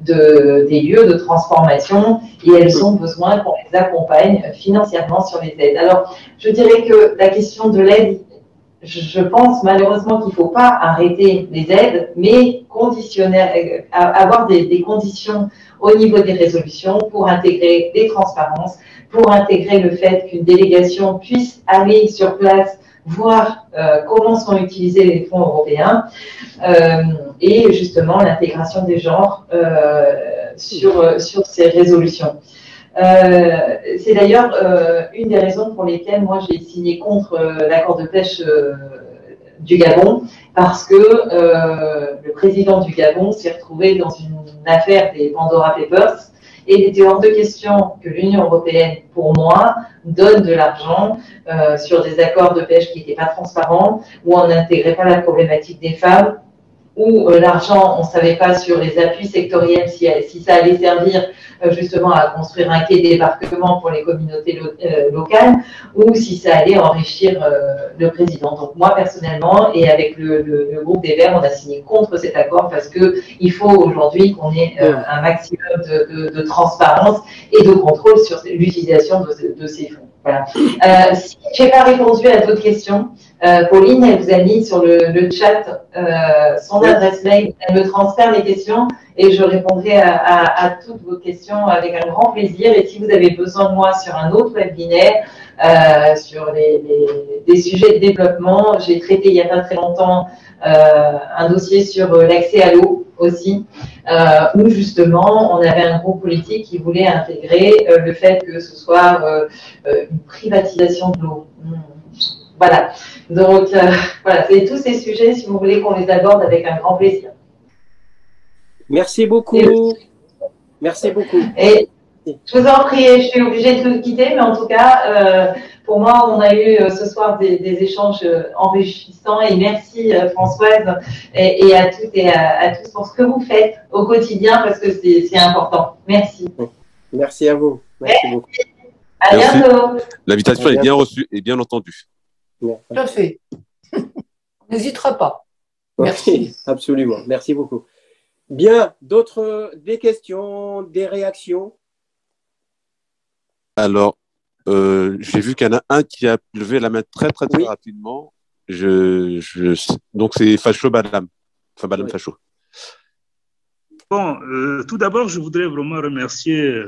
des lieux de transformation, et elles ont besoin qu'on les accompagne financièrement sur les aides. Alors, je dirais que la question de l'aide, je pense malheureusement qu'il ne faut pas arrêter les aides, mais avoir des conditions au niveau des résolutions pour intégrer des transparences, pour intégrer le fait qu'une délégation puisse aller sur place, voir comment sont utilisés les fonds européens, et justement l'intégration des genres sur ces résolutions. C'est d'ailleurs une des raisons pour lesquelles moi j'ai signé contre l'accord de pêche du Gabon, parce que le président du Gabon s'est retrouvé dans une affaire des Pandora Papers, et il était hors de question que l'Union européenne, pour moi, donne de l'argent sur des accords de pêche qui n'étaient pas transparents, où on n'intégrait pas la problématique des femmes, où l'argent, on ne savait pas sur les appuis sectoriels si ça allait servir justement à construire un quai de débarquement pour les communautés locales, ou si ça allait enrichir le président. Donc moi, personnellement, et avec le groupe des Verts, on a signé contre cet accord parce qu'il faut aujourd'hui qu'on ait un maximum de transparence et de contrôle sur l'utilisation de ces fonds. Voilà. Si je n'ai pas répondu à d'autres questions, Pauline, elle vous a mis sur le chat son adresse mail, elle me transfère les questions et je répondrai à toutes vos questions avec un grand plaisir. Et si vous avez besoin de moi sur un autre webinaire, sur des sujets de développement, j'ai traité il n'y a pas très longtemps un dossier sur l'accès à l'eau aussi, où justement on avait un groupe politique qui voulait intégrer le fait que ce soit une privatisation de l'eau. Voilà. Donc, voilà, c'est tous ces sujets, si vous voulez qu'on les aborde avec un grand plaisir. Merci beaucoup. Merci beaucoup. Et je vous en prie, je suis obligée de vous quitter, mais en tout cas, pour moi, on a eu ce soir des échanges enrichissants et merci Françoise et à toutes et à tous pour ce que vous faites au quotidien parce que c'est important. Merci. Merci à vous. Merci beaucoup. À bientôt. L'invitation est bien reçue et bien entendue. Tout à fait. On n'hésitera pas. Merci. Oui, absolument. Merci beaucoup. Bien, des questions, des réactions? Alors, j'ai vu qu'il y en a un qui a levé la main très rapidement. Donc, c'est Facho Badam. Enfin, Badam Facho. Bon, tout d'abord, je voudrais vraiment remercier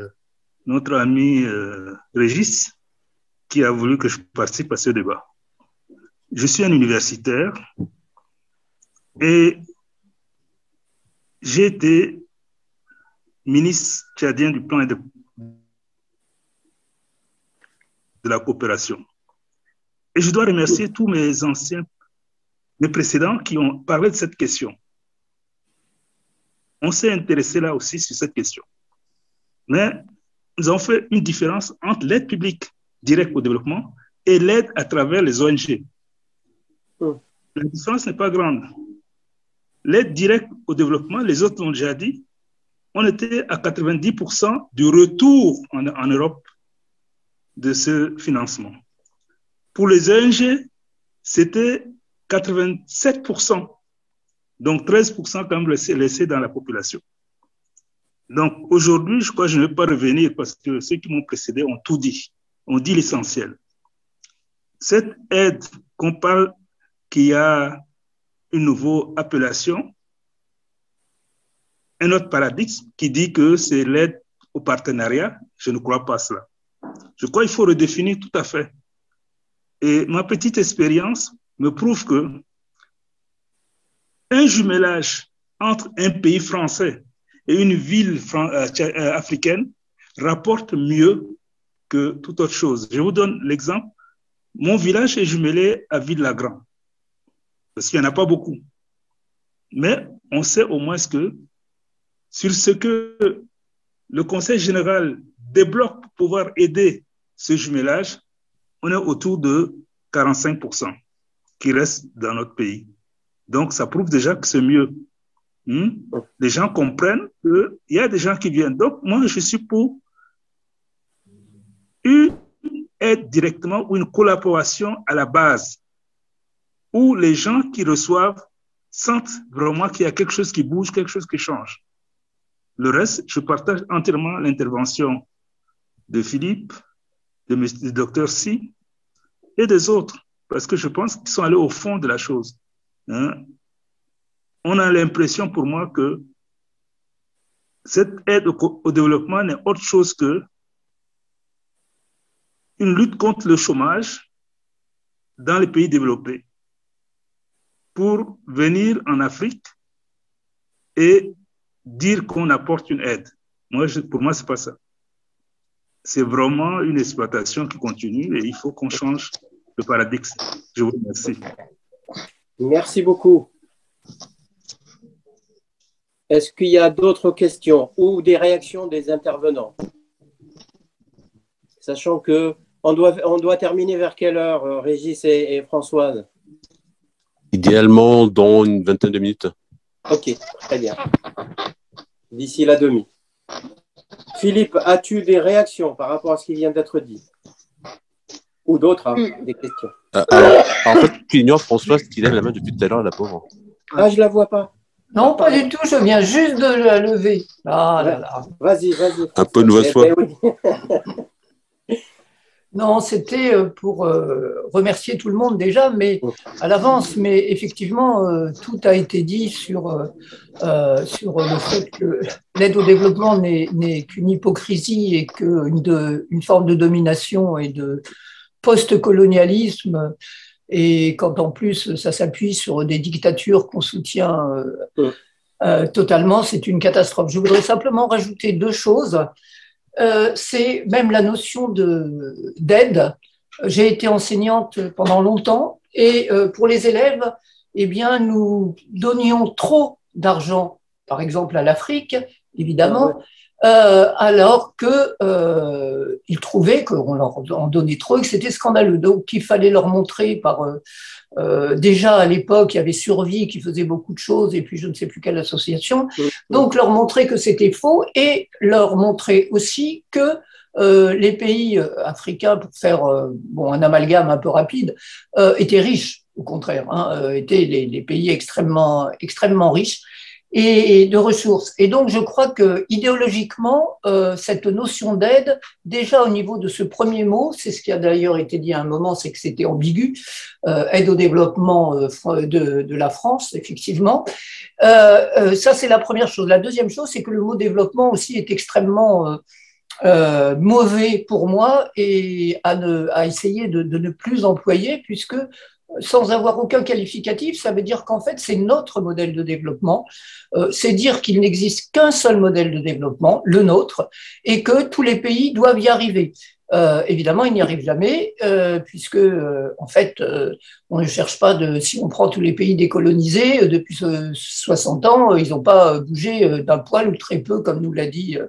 notre ami Régis qui a voulu que je participe à ce débat. Je suis un universitaire et j'ai été ministre tchadien du plan et de la coopération. Et je dois remercier tous mes précédents qui ont parlé de cette question. On s'est intéressé là aussi sur cette question. Mais nous avons fait une différence entre l'aide publique directe au développement et l'aide à travers les ONG. La différence n'est pas grande. L'aide directe au développement, les autres l'ont déjà dit, on était à 90% du retour en Europe de ce financement. Pour les ONG, c'était 87%, donc 13% quand même laissé dans la population. Donc aujourd'hui, je crois que je ne vais pas revenir parce que ceux qui m'ont précédé ont tout dit, ont dit l'essentiel. Cette aide qu'on parle qu'il y a une nouvelle appellation, un autre paradigme qui dit que c'est l'aide au partenariat, je ne crois pas cela. Je crois qu'il faut redéfinir tout à fait. Et ma petite expérience me prouve que un jumelage entre un pays français et une ville africaine rapporte mieux que toute autre chose. Je vous donne l'exemple. Mon village est jumelé à Ville-Lagrand, parce qu'il n'y en a pas beaucoup. Mais on sait au moins que sur ce que le Conseil général débloque pour pouvoir aider ce jumelage, on est autour de 45% qui restent dans notre pays. Donc, ça prouve déjà que c'est mieux. Les gens comprennent qu'il y a des gens qui viennent. Donc, moi, je suis pour une aide directement ou une collaboration à la base où les gens qui reçoivent sentent vraiment qu'il y a quelque chose qui bouge, quelque chose qui change. Le reste, je partage entièrement l'intervention de Philippe, du docteur Si et des autres, parce que je pense qu'ils sont allés au fond de la chose. On a l'impression pour moi que cette aide au développement n'est autre chose que une lutte contre le chômage dans les pays développés pour venir en Afrique et dire qu'on apporte une aide. Pour moi, ce n'est pas ça. C'est vraiment une exploitation qui continue et il faut qu'on change le paradigme. Je vous remercie. Merci beaucoup. Est-ce qu'il y a d'autres questions ou des réactions des intervenants? Sachant qu'on doit terminer vers quelle heure, Régis et Françoise? Idéalement, dans une vingtaine de minutes. Ok, très bien. D'ici la demi. Philippe, as-tu des réactions par rapport à ce qui vient d'être dit? Ou d'autres, des questions? Alors, en fait, tu ignores Françoise qui lève la main depuis tout à l'heure, la pauvre. Ah, je ne la vois pas. Non, pas du tout, je viens juste de la lever. Ah là là. Vas-y. Un peu de mauvaise foi. Non, c'était pour remercier tout le monde déjà, mais à l'avance. Mais effectivement, tout a été dit sur le fait que l'aide au développement n'est qu'une hypocrisie et qu'une forme de domination et de post-colonialisme. Et quand en plus ça s'appuie sur des dictatures qu'on soutient totalement, c'est une catastrophe. Je voudrais simplement rajouter deux choses. C'est même la notion d'aide. J'ai été enseignante pendant longtemps et pour les élèves, eh bien, nous donnions trop d'argent, par exemple à l'Afrique, évidemment, alors qu'ils trouvaient qu'on leur en donnait trop et que c'était scandaleux. Donc, il fallait leur montrer déjà à l'époque, il y avait Survie qui faisait beaucoup de choses et puis je ne sais plus quelle association. Donc, leur montrer que c'était faux et leur montrer aussi que les pays africains, pour faire un amalgame un peu rapide, étaient riches, au contraire, étaient les pays extrêmement riches et de ressources. Et donc, je crois que idéologiquement, cette notion d'aide, déjà au niveau de ce premier mot, c'est ce qui a d'ailleurs été dit à un moment, c'est que c'était ambigu, aide au développement de la France, effectivement. Ça, c'est la première chose. La deuxième chose, c'est que le mot développement aussi est extrêmement mauvais pour moi et à essayer de ne plus employer, puisque sans avoir aucun qualificatif, ça veut dire qu'en fait, c'est notre modèle de développement. C'est dire qu'il n'existe qu'un seul modèle de développement, le nôtre, et que tous les pays doivent y arriver. Évidemment, il n'y arrive jamais, puisque, en fait, on ne cherche pas de. Si on prend tous les pays décolonisés, depuis 60 ans, ils n'ont pas bougé d'un poil ou très peu, comme nous l'a dit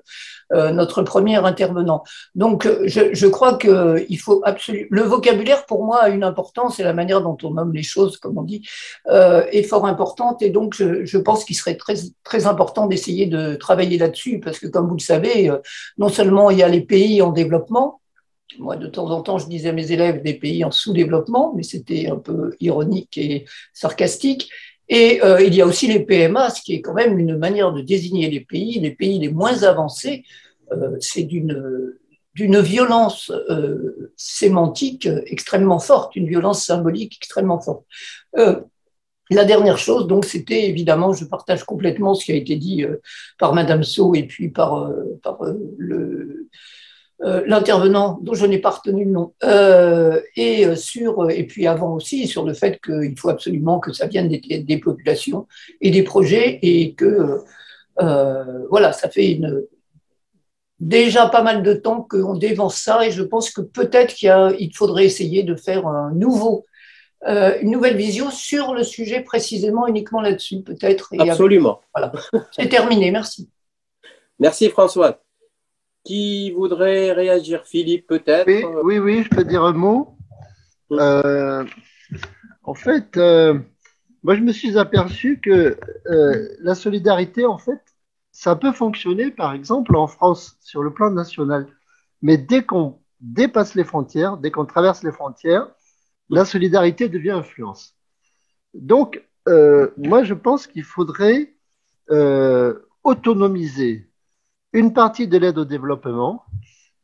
notre premier intervenant. Donc, je crois qu'il faut absolument. Le vocabulaire, pour moi, a une importance et la manière dont on nomme les choses, comme on dit, est fort importante. Et donc, je pense qu'il serait très, très important d'essayer de travailler là-dessus, parce que, comme vous le savez, non seulement il y a les pays en développement. Moi, de temps en temps, je disais à mes élèves des pays en sous-développement, mais c'était un peu ironique et sarcastique. Et il y a aussi les PMA, ce qui est quand même une manière de désigner les pays les moins avancés. C'est d'une violence sémantique extrêmement forte, une violence symbolique extrêmement forte. La dernière chose, donc, c'était évidemment, je partage complètement ce qui a été dit par Madame Sow et puis par l'intervenant dont je n'ai pas retenu le nom, et puis avant aussi sur le fait qu'il faut absolument que ça vienne des populations et des projets, et que voilà, ça fait déjà pas mal de temps qu'on dévance ça, et je pense que peut-être qu'il faudrait essayer de faire une nouvelle vision sur le sujet précisément, uniquement là-dessus, peut-être. Absolument. Voilà, c'est terminé, merci. Merci François. Qui voudrait réagir? Philippe, peut-être? Oui, je peux dire un mot. En fait, moi, je me suis aperçu que la solidarité, en fait, ça peut fonctionner, par exemple, en France, sur le plan national. Mais dès qu'on dépasse les frontières, dès qu'on traverse les frontières, la solidarité devient influence. Donc, moi, je pense qu'il faudrait autonomiser une partie de l'aide au développement,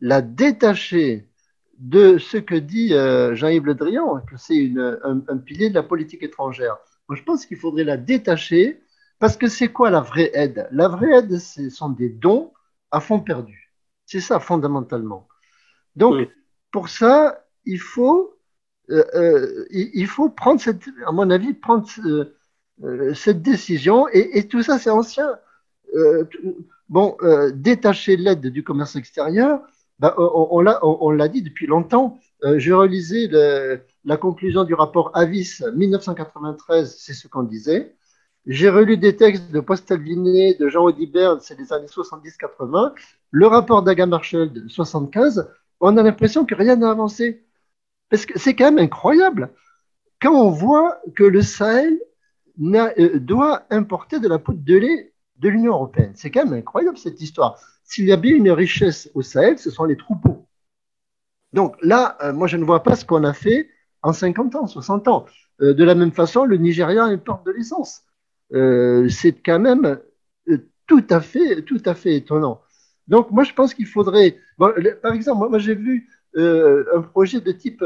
la détacher de ce que dit Jean-Yves Le Drian, que c'est un pilier de la politique étrangère. Moi, je pense qu'il faudrait la détacher, parce que c'est quoi la vraie aide? La vraie aide, ce sont des dons à fonds perdus. C'est ça, fondamentalement. Donc, pour ça, il faut prendre à mon avis, prendre cette décision, et tout ça, c'est ancien. Détacher l'aide du commerce extérieur, on l'a dit depuis longtemps. Je relisais la conclusion du rapport Avis 1993, c'est ce qu'on disait. J'ai relu des textes de Postel-Vinet, de Jean Audibert, c'est les années 70-80, le rapport d'Aga Marshall de 75. On a l'impression que rien n'a avancé. Parce que c'est quand même incroyable quand on voit que le Sahel doit importer de la poudre de lait de l'Union européenne. C'est quand même incroyable cette histoire. S'il y a bien une richesse au Sahel, ce sont les troupeaux. Donc là, moi je ne vois pas ce qu'on a fait en 50 ans, 60 ans. De la même façon, le Nigeria importe de l'essence. C'est quand même tout à fait étonnant. Donc moi je pense qu'il faudrait, par exemple, moi j'ai vu un projet de type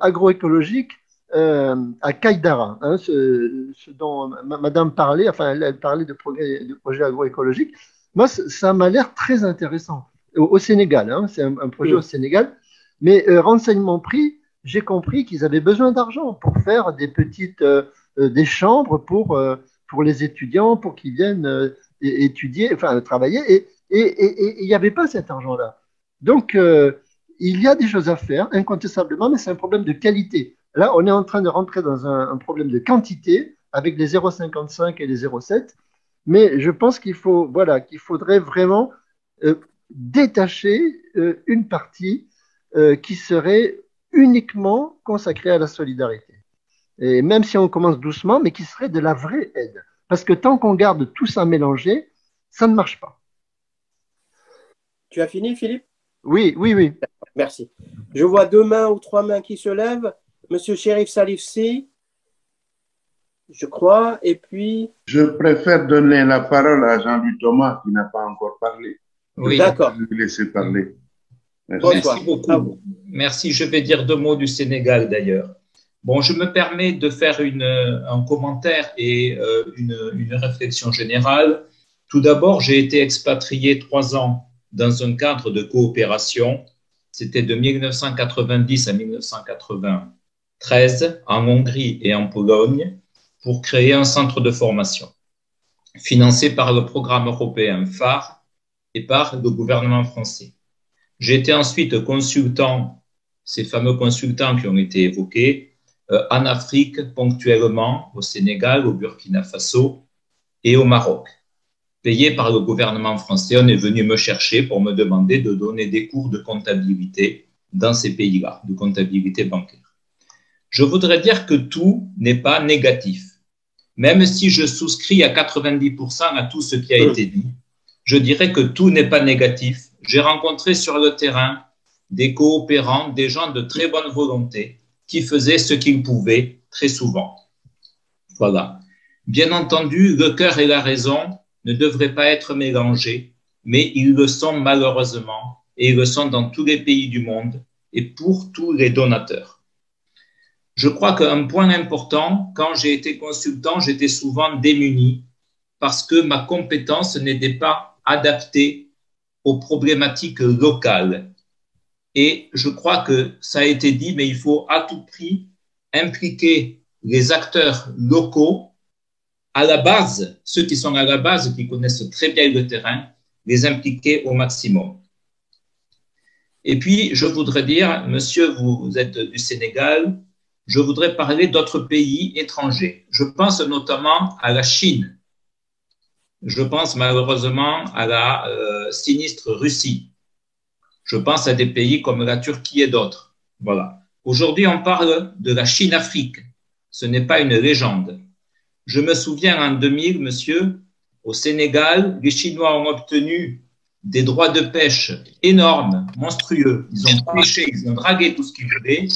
agroécologique à Kaïdara, hein, ce dont Madame parlait, enfin elle parlait de projet agroécologique. Moi, ça m'a l'air très intéressant. Au Sénégal, hein, c'est un projet au Sénégal. Mais renseignement pris, j'ai compris qu'ils avaient besoin d'argent pour faire des chambres pour les étudiants, pour qu'ils viennent étudier, enfin travailler. Et il n'y avait pas cet argent-là. Donc, il y a des choses à faire, incontestablement, mais c'est un problème de qualité. Là, on est en train de rentrer dans un problème de quantité avec les 0,55 et les 0,7. Mais je pense qu'il faudrait vraiment détacher une partie qui serait uniquement consacrée à la solidarité. Et même si on commence doucement, mais qui serait de la vraie aide. Parce que tant qu'on garde tout ça mélangé, ça ne marche pas. Tu as fini, Philippe? Oui. Merci. Je vois 2 mains ou 3 mains qui se lèvent. Monsieur Cherif Salif Si, je crois, et puis… Je préfère donner la parole à Jean-Louis Thomas, qui n'a pas encore parlé. Oui, d'accord. Je vais lui laisser parler. Merci beaucoup. Merci. Je vais dire 2 mots du Sénégal, d'ailleurs. Bon, je me permets de faire un commentaire et une réflexion générale. Tout d'abord, j'ai été expatrié 3 ans dans un cadre de coopération. C'était de 1990 à 1993 en Hongrie et en Pologne pour créer un centre de formation financé par le programme européen phare et par le gouvernement français. J'ai été ensuite consultant, ces fameux consultants qui ont été évoqués, en Afrique, ponctuellement, au Sénégal, au Burkina Faso et au Maroc. Payé par le gouvernement français, on est venu me chercher pour me demander de donner des cours de comptabilité dans ces pays-là, de comptabilité bancaire. Je voudrais dire que tout n'est pas négatif. Même si je souscris à 90% à tout ce qui a été dit, je dirais que tout n'est pas négatif. J'ai rencontré sur le terrain des coopérants, des gens de très bonne volonté qui faisaient ce qu'ils pouvaient très souvent. Voilà. Bien entendu, le cœur et la raison ne devraient pas être mélangés, mais ils le sont malheureusement, et ils le sont dans tous les pays du monde et pour tous les donateurs. Je crois qu'un point important, quand j'ai été consultant, j'étais souvent démuni parce que ma compétence n'était pas adaptée aux problématiques locales. Et je crois que ça a été dit, mais il faut à tout prix impliquer les acteurs locaux à la base, ceux qui sont à la base, qui connaissent très bien le terrain, les impliquer au maximum. Et puis, je voudrais dire, monsieur, vous êtes du Sénégal, je voudrais parler d'autres pays étrangers. Je pense notamment à la Chine. Je pense malheureusement à la sinistre Russie. Je pense à des pays comme la Turquie et d'autres. Voilà. Aujourd'hui, on parle de la Chine-Afrique. Ce n'est pas une légende. Je me souviens en 2000, monsieur, au Sénégal, les Chinois ont obtenu des droits de pêche énormes, monstrueux. Ils ont pêché, ils ont dragué tout ce qu'ils voulaient.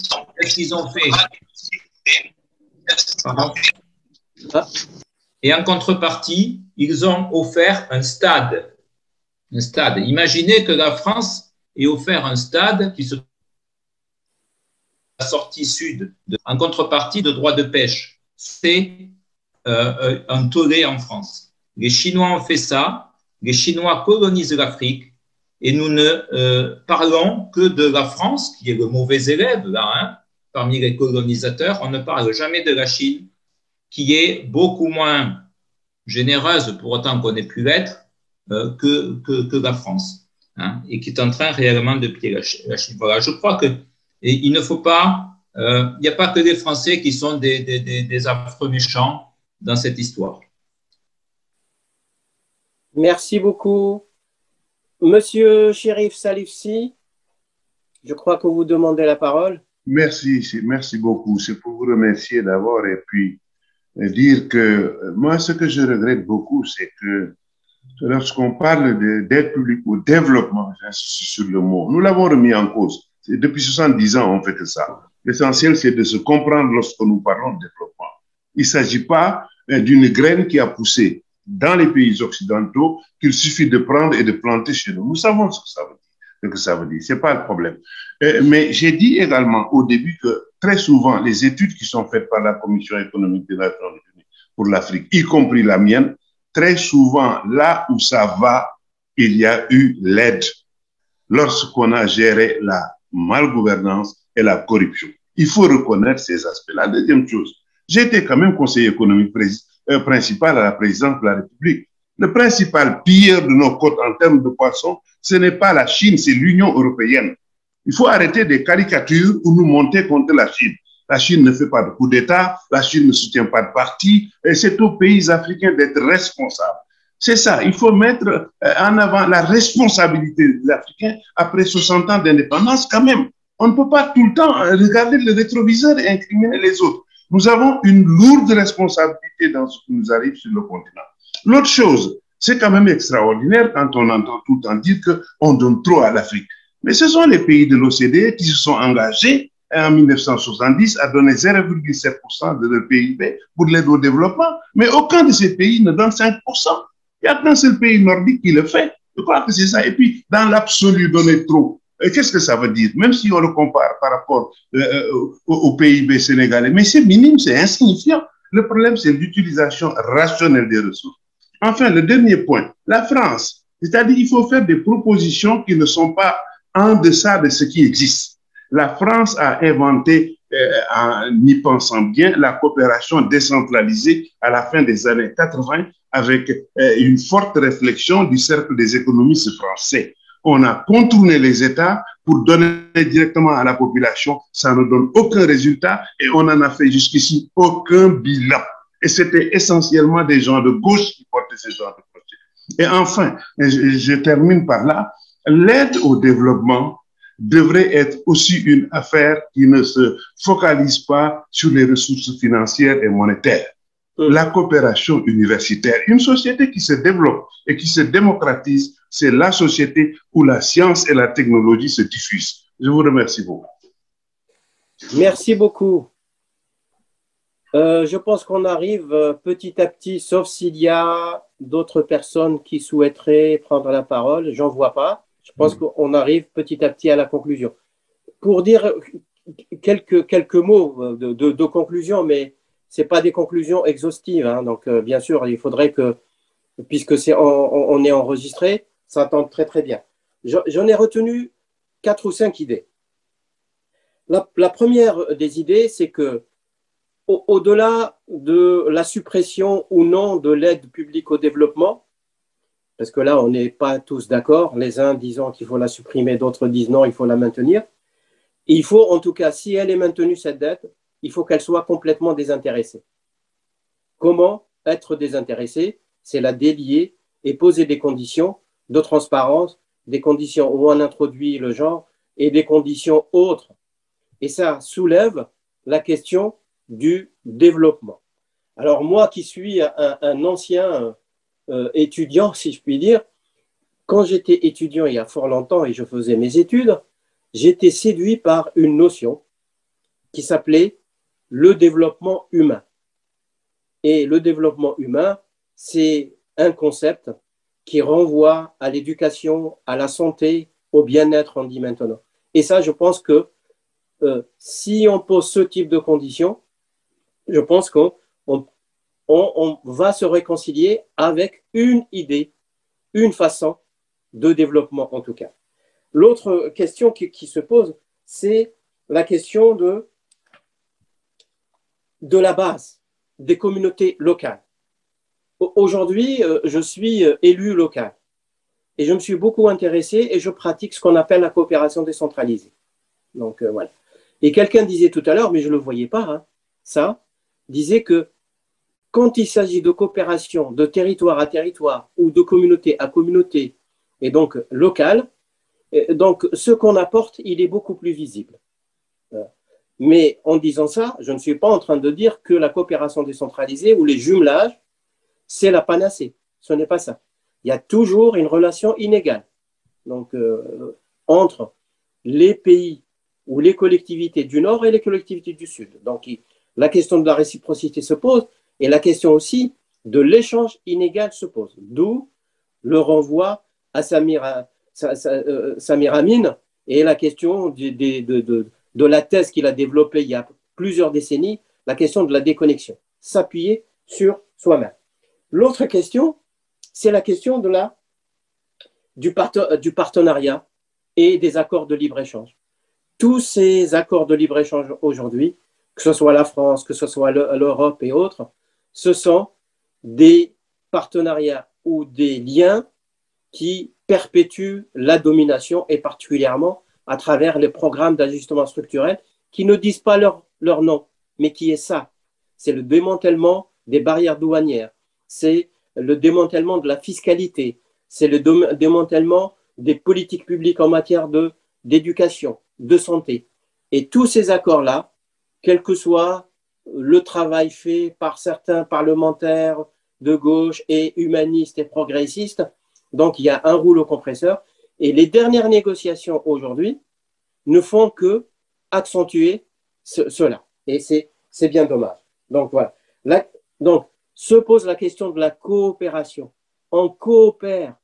Qu'est-ce qu'ils ont fait? Pardon. Et en contrepartie, ils ont offert un stade. Un stade. Imaginez que la France ait offert un stade qui se la sortie sud en contrepartie de droits de pêche. C'est un tollé en France. Les Chinois ont fait ça, les Chinois colonisent l'Afrique et nous ne parlons que de la France, qui est le mauvais élève là, hein, parmi les colonisateurs. On ne parle jamais de la Chine, qui est beaucoup moins généreuse, pour autant qu'on ait pu l'être, que la France, hein, et qui est en train réellement de piller la Chine. Voilà, je crois que il ne faut pas, il n'y a pas que les Français qui sont des affreux méchants dans cette histoire. Merci beaucoup. Monsieur Chérif Salifsi, je crois que vous demandez la parole. Merci beaucoup. C'est pour vous remercier d'abord et puis dire que moi, ce que je regrette beaucoup, c'est que lorsqu'on parle d'aide publique au développement, j'insiste sur le mot, nous l'avons remis en cause. Depuis 70 ans, on fait que ça. L'essentiel, c'est de se comprendre lorsque nous parlons de développement. Il ne s'agit pas d'une graine qui a poussé dans les pays occidentaux qu'il suffit de prendre et de planter chez nous. Nous savons ce que ça veut dire. Ce n'est pas le problème. Mais j'ai dit également au début que très souvent, les études qui sont faites par la Commission économique des Nations Unies pour l'Afrique, y compris la mienne, très souvent, là où ça va, il y a eu l'aide lorsqu'on a géré la malgouvernance et la corruption. Il faut reconnaître ces aspects. La deuxième chose, j'ai été quand même conseiller économique principal à la présidence de la République. Le principal pilleur de nos côtes en termes de poissons, ce n'est pas la Chine, c'est l'Union européenne. Il faut arrêter des caricatures où nous monter contre la Chine. La Chine ne fait pas de coup d'État, la Chine ne soutient pas de parti, et c'est aux pays africains d'être responsables. C'est ça, il faut mettre en avant la responsabilité des Africains après 60 ans d'indépendance quand même. On ne peut pas tout le temps regarder le rétroviseur et incriminer les autres. Nous avons une lourde responsabilité dans ce qui nous arrive sur le continent. L'autre chose, c'est quand même extraordinaire quand on entend tout le temps dire qu'on donne trop à l'Afrique. Mais ce sont les pays de l'OCDE qui se sont engagés en 1970 à donner 0,7% de leur PIB pour l'aide au développement. Mais aucun de ces pays ne donne 5%. Il n'y a qu'un seul pays nordique qui le fait. Je crois que c'est ça. Et puis, dans l'absolu, donner trop. Qu'est-ce que ça veut dire? Même si on le compare par rapport au PIB sénégalais. Mais c'est minime, c'est insignifiant. Le problème, c'est l'utilisation rationnelle des ressources. Enfin, le dernier point, la France. C'est-à-dire qu'il faut faire des propositions qui ne sont pas en deçà de ce qui existe. La France a inventé, en y pensant bien, la coopération décentralisée à la fin des années 80 avec une forte réflexion du cercle des économistes français. on a contourné les États pour donner directement à la population. Ça ne donne aucun résultat et on n'en a fait jusqu'ici aucun bilan. Et c'était essentiellement des gens de gauche qui portaient ces genres de projets. Et enfin, je termine par là, l'aide au développement devrait être aussi une affaire qui ne se focalise pas sur les ressources financières et monétaires. La coopération universitaire, une société qui se développe et qui se démocratise, c'est la société où la science et la technologie se diffusent. Je vous remercie beaucoup. Merci beaucoup. Je pense qu'on arrive petit à petit, sauf s'il y a d'autres personnes qui souhaiteraient prendre la parole. J'en vois pas. Je pense qu'on arrive petit à petit à la conclusion. Pour dire quelques mots de conclusion, mais ce n'est pas des conclusions exhaustives. Hein. Donc, bien sûr, il faudrait que, puisque on est enregistré, ça entend très, très bien. J'en ai retenu 4 ou 5 idées. La première des idées, c'est que au-delà de la suppression ou non de l'aide publique au développement, parce que là, on n'est pas tous d'accord, les uns disant qu'il faut la supprimer, d'autres disent non, il faut la maintenir. Et il faut, en tout cas, si elle est maintenue, cette dette, il faut qu'elle soit complètement désintéressée. Comment être désintéressé? C'est la délier et poser des conditions de transparence, des conditions où on introduit le genre et des conditions autres. Et ça soulève la question du développement. Alors moi qui suis un ancien étudiant, si je puis dire, quand j'étais étudiant il y a fort longtemps et je faisais mes études, j'étais séduit par une notion qui s'appelait le développement humain. Et le développement humain, c'est un concept qui renvoie à l'éducation, à la santé, au bien-être, on dit maintenant. Et ça, je pense que si on pose ce type de conditions, je pense qu'on va se réconcilier avec une idée, une façon de développement en tout cas. L'autre question qui se pose, c'est la question de la base, des communautés locales. Aujourd'hui, je suis élu local et je me suis beaucoup intéressé et je pratique ce qu'on appelle la coopération décentralisée. Donc voilà. Et quelqu'un disait tout à l'heure, mais je ne le voyais pas, hein, ça, disait que quand il s'agit de coopération de territoire à territoire ou de communauté à communauté et donc locale, donc ce qu'on apporte, il est beaucoup plus visible. Mais en disant ça, je ne suis pas en train de dire que la coopération décentralisée ou les jumelages, c'est la panacée. Ce n'est pas ça. Il y a toujours une relation inégale. Donc, entre les pays ou les collectivités du Nord et les collectivités du Sud. Donc, la question de la réciprocité se pose et la question aussi de l'échange inégal se pose. D'où le renvoi à Samir Amin et la question de la thèse qu'il a développée il y a plusieurs décennies, la question de la déconnexion, s'appuyer sur soi-même. L'autre question, c'est la question du partenariat et des accords de libre-échange. Tous ces accords de libre-échange aujourd'hui, que ce soit la France, que ce soit l'Europe et autres, ce sont des partenariats ou des liens qui perpétuent la domination et particulièrement à travers les programmes d'ajustement structurel qui ne disent pas leur nom, mais qui est ça. C'est le démantèlement des barrières douanières, c'est le démantèlement de la fiscalité, c'est le démantèlement des politiques publiques en matière d'éducation, de santé. Et tous ces accords-là, quel que soit le travail fait par certains parlementaires de gauche et humanistes et progressistes, donc il y a un rouleau compresseur. Et les dernières négociations aujourd'hui ne font que accentuer cela. Et c'est bien dommage. Donc voilà. Donc se pose la question de la coopération. On coopère,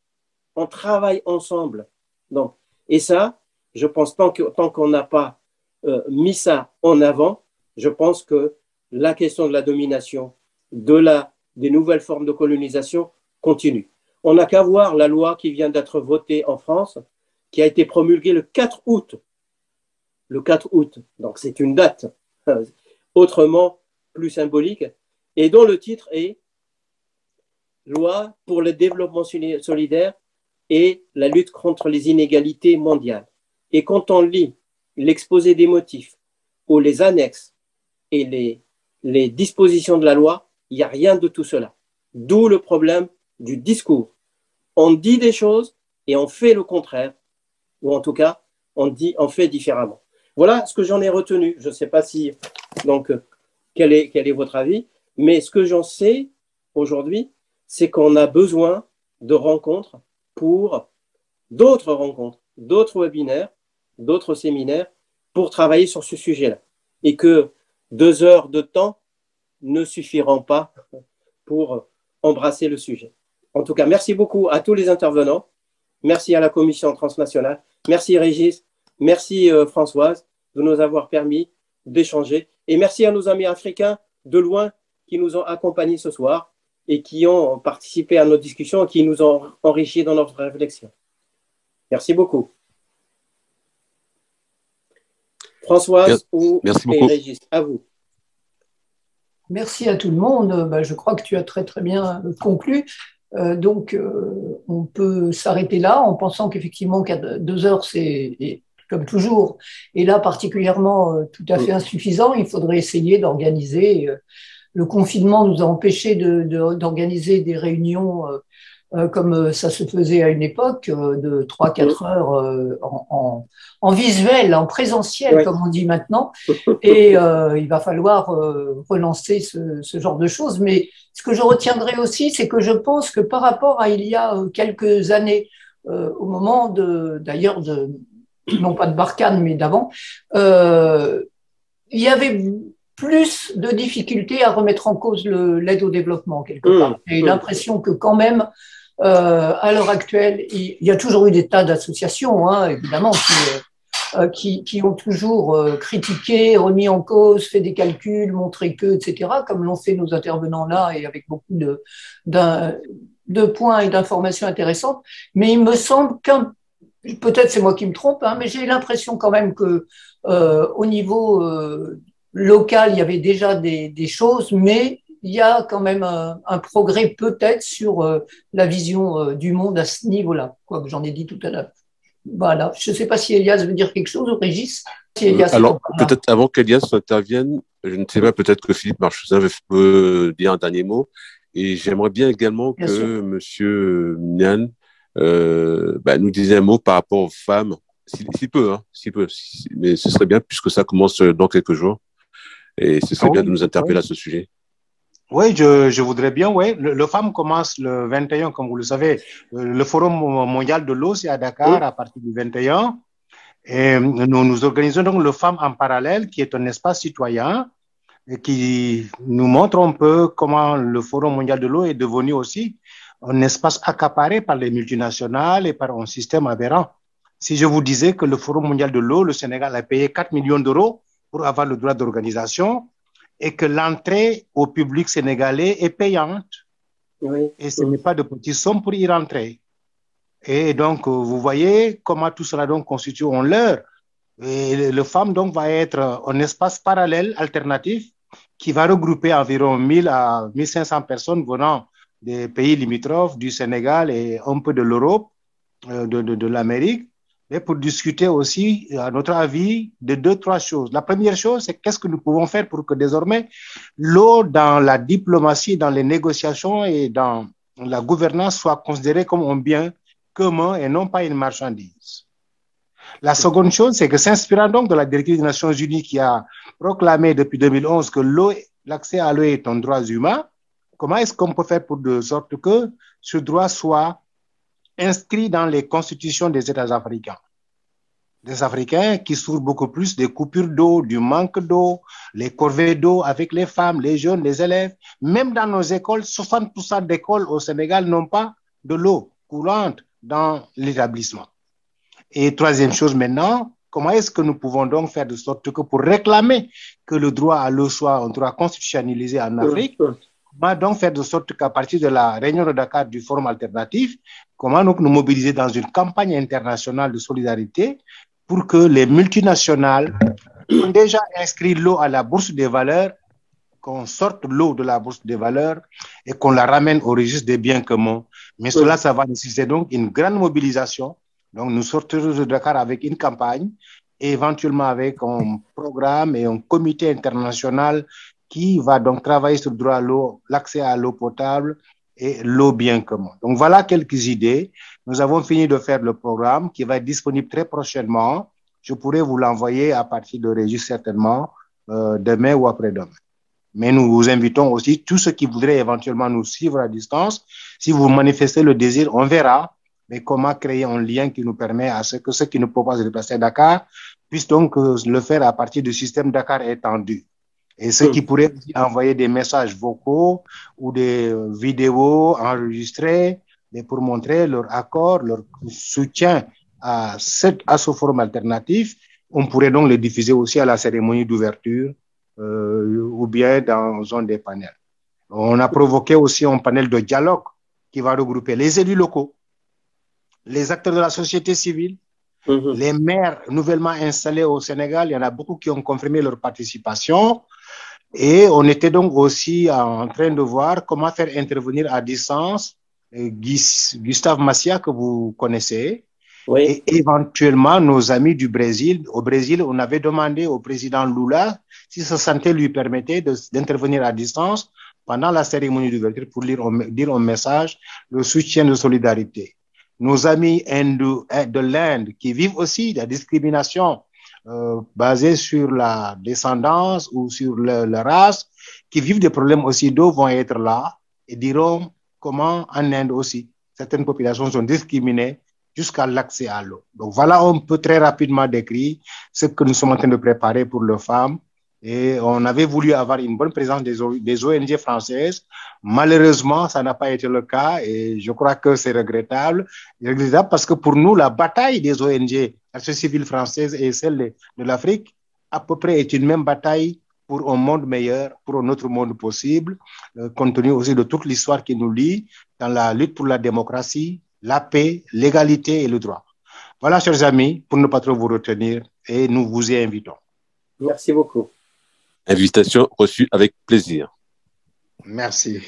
on travaille ensemble. Donc, et ça, je pense tant qu'on n'a pas mis ça en avant, je pense que la question de la domination, des nouvelles formes de colonisation continue. On n'a qu'à voir la loi qui vient d'être votée en France, qui a été promulguée le 4 août. Le 4 août, donc c'est une date autrement plus symbolique, et dont le titre est « Loi pour le développement solidaire et la lutte contre les inégalités mondiales. Et quand on lit l'exposé des motifs ou les annexes et les dispositions de la loi, il n'y a rien de tout cela. D'où le problème du discours. On dit des choses et on fait le contraire, ou en tout cas, on fait différemment. Voilà ce que j'en ai retenu. Je ne sais pas si, donc, quel est votre avis, mais ce que j'en sais aujourd'hui, c'est qu'on a besoin de rencontres pour d'autres rencontres, d'autres webinaires, d'autres séminaires pour travailler sur ce sujet-là. Et que 2 heures de temps ne suffiront pas pour embrasser le sujet. En tout cas, merci beaucoup à tous les intervenants. Merci à la Commission transnationale. Merci Régis. Merci Françoise de nous avoir permis d'échanger. Et merci à nos amis africains de loin qui nous ont accompagnés ce soir et qui ont participé à nos discussions et qui nous ont enrichis dans notre réflexion. Merci beaucoup. Françoise et Régis, à vous. Merci à tout le monde. Je crois que tu as très très bien conclu. Donc, on peut s'arrêter là en pensant qu'effectivement, 2 heures, c'est comme toujours, et là particulièrement tout à fait insuffisant. Il faudrait essayer d'organiser. Le confinement nous a empêchés d'organiser des réunions comme ça se faisait à une époque, de 3-4 heures en visuel, en présentiel, comme on dit maintenant. Et il va falloir relancer ce genre de choses. Mais ce que je retiendrai aussi, c'est que je pense que par rapport à il y a quelques années, au moment d'ailleurs non pas de Barkhane, mais d'avant, il y avait plus de difficultés à remettre en cause l'aide au développement, quelque part. J'ai l'impression que quand même, à l'heure actuelle, il y a toujours eu des tas d'associations, hein, évidemment, qui ont toujours critiqué, remis en cause, fait des calculs, montré que, etc., comme l'ont fait nos intervenants là, et avec beaucoup de points et d'informations intéressantes. Mais il me semble peut-être c'est moi qui me trompe, hein, mais j'ai l'impression quand même que au niveau local, il y avait déjà des choses, mais il y a quand même un progrès peut-être sur la vision du monde à ce niveau-là, quoi que j'en ai dit tout à l'heure. Voilà. Je ne sais pas si Elias veut dire quelque chose ou Régis. Alors, peut-être avant qu'Elias intervienne, je ne sais pas, peut-être que Philippe Marchessin peut dire un dernier mot. Et j'aimerais bien également que Monsieur Mian nous disait un mot par rapport aux femmes, s'il peut, mais ce serait bien puisque ça commence dans quelques jours. Et ce serait bien de nous interpeller à ce sujet. Oui, je voudrais bien, oui. Le FAM commence le 21, comme vous le savez. Le Forum mondial de l'eau, c'est à Dakar à partir du 21. Et nous organisons donc le FAM en parallèle, qui est un espace citoyen et qui nous montre un peu comment le Forum mondial de l'eau est devenu aussi un espace accaparé par les multinationales et par un système aberrant. Si je vous disais que le Forum mondial de l'eau, le Sénégal a payé 4 millions d'euros pour avoir le droit d'organisation, et que l'entrée au public sénégalais est payante. Et ce n'est pas de petites sommes pour y rentrer. Et donc, vous voyez comment tout cela donc constitue un leurre. Et le FAM donc va être un espace parallèle, alternatif, qui va regrouper environ 1000 à 1500 personnes venant des pays limitrophes, du Sénégal et un peu de l'Europe, de l'Amérique, et pour discuter aussi, à notre avis, de 2-3 choses. La première chose, c'est qu'est-ce que nous pouvons faire pour que désormais l'eau dans la diplomatie, dans les négociations et dans la gouvernance soit considérée comme un bien commun et non pas une marchandise. La seconde chose, c'est que s'inspirant donc de la directive des Nations Unies qui a proclamé depuis 2011 que l'accès à l'eau est un droit humain, comment est-ce qu'on peut faire pour de sorte que ce droit soit inscrit dans les constitutions des États africains. Des Africains qui souffrent beaucoup plus des coupures d'eau, du manque d'eau, les corvées d'eau avec les femmes, les jeunes, les élèves. Même dans nos écoles, 60% d'écoles au Sénégal n'ont pas de l'eau courante dans l'établissement. Et troisième chose maintenant, comment est-ce que nous pouvons donc faire de sorte que pour réclamer que le droit à l'eau soit un droit constitutionnalisé en Afrique, comment donc faire de sorte qu'à partir de la réunion de Dakar du Forum alternatif, comment donc nous mobiliser dans une campagne internationale de solidarité pour que les multinationales ont déjà inscrit l'eau à la bourse des valeurs qu'on sorte l'eau de la bourse des valeurs et qu'on la ramène au registre des biens communs. Mais cela, ça va nécessiter donc une grande mobilisation. Donc, nous sortirons de Dakar avec une campagne et éventuellement avec un programme et un comité international qui va donc travailler sur le droit à l'eau, l'accès à l'eau potable et l'eau bien commun. Donc, voilà quelques idées. Nous avons fini de faire le programme qui va être disponible très prochainement. Je pourrais vous l'envoyer à partir de Régis certainement demain ou après-demain. Mais nous vous invitons aussi, tous ceux qui voudraient éventuellement nous suivre à distance, si vous manifestez le désir, on verra, mais comment créer un lien qui nous permet à ce que ceux qui ne peuvent pas se déplacer à Dakar puissent donc le faire à partir du système Dakar étendu. Et ceux qui pourraient envoyer des messages vocaux ou des vidéos enregistrées pour montrer leur accord, leur soutien à ce forum alternatif, on pourrait donc les diffuser aussi à la cérémonie d'ouverture ou bien dans un des panels. On a provoqué aussi un panel de dialogue qui va regrouper les élus locaux, les acteurs de la société civile, les maires nouvellement installés au Sénégal. Il y en a beaucoup qui ont confirmé leur participation. Et on était donc aussi en train de voir comment faire intervenir à distance Gustave Massia, que vous connaissez, et éventuellement nos amis du Brésil. Au Brésil, on avait demandé au président Lula si sa santé lui permettait d'intervenir à distance pendant la cérémonie d'ouverture pour dire un message de soutien de solidarité. Nos amis de l'Inde qui vivent aussi la discrimination basés sur la descendance ou sur la race, qui vivent des problèmes aussi d'eau, vont être là et diront comment en Inde aussi, certaines populations sont discriminées jusqu'à l'accès à l'eau. Donc voilà, on peut très rapidement décrire ce que nous sommes en train de préparer pour les femmes. Et on avait voulu avoir une bonne présence des ONG françaises. Malheureusement, ça n'a pas été le cas et je crois que c'est regrettable. Regrettable parce que pour nous, la bataille des ONG, la société civile française et celle de l'Afrique, à peu près est une même bataille pour un monde meilleur, pour un autre monde possible, compte tenu aussi de toute l'histoire qui nous lie dans la lutte pour la démocratie, la paix, l'égalité et le droit. Voilà, chers amis, pour ne pas trop vous retenir, et nous vous y invitons. Merci beaucoup. Invitation reçue avec plaisir. Merci.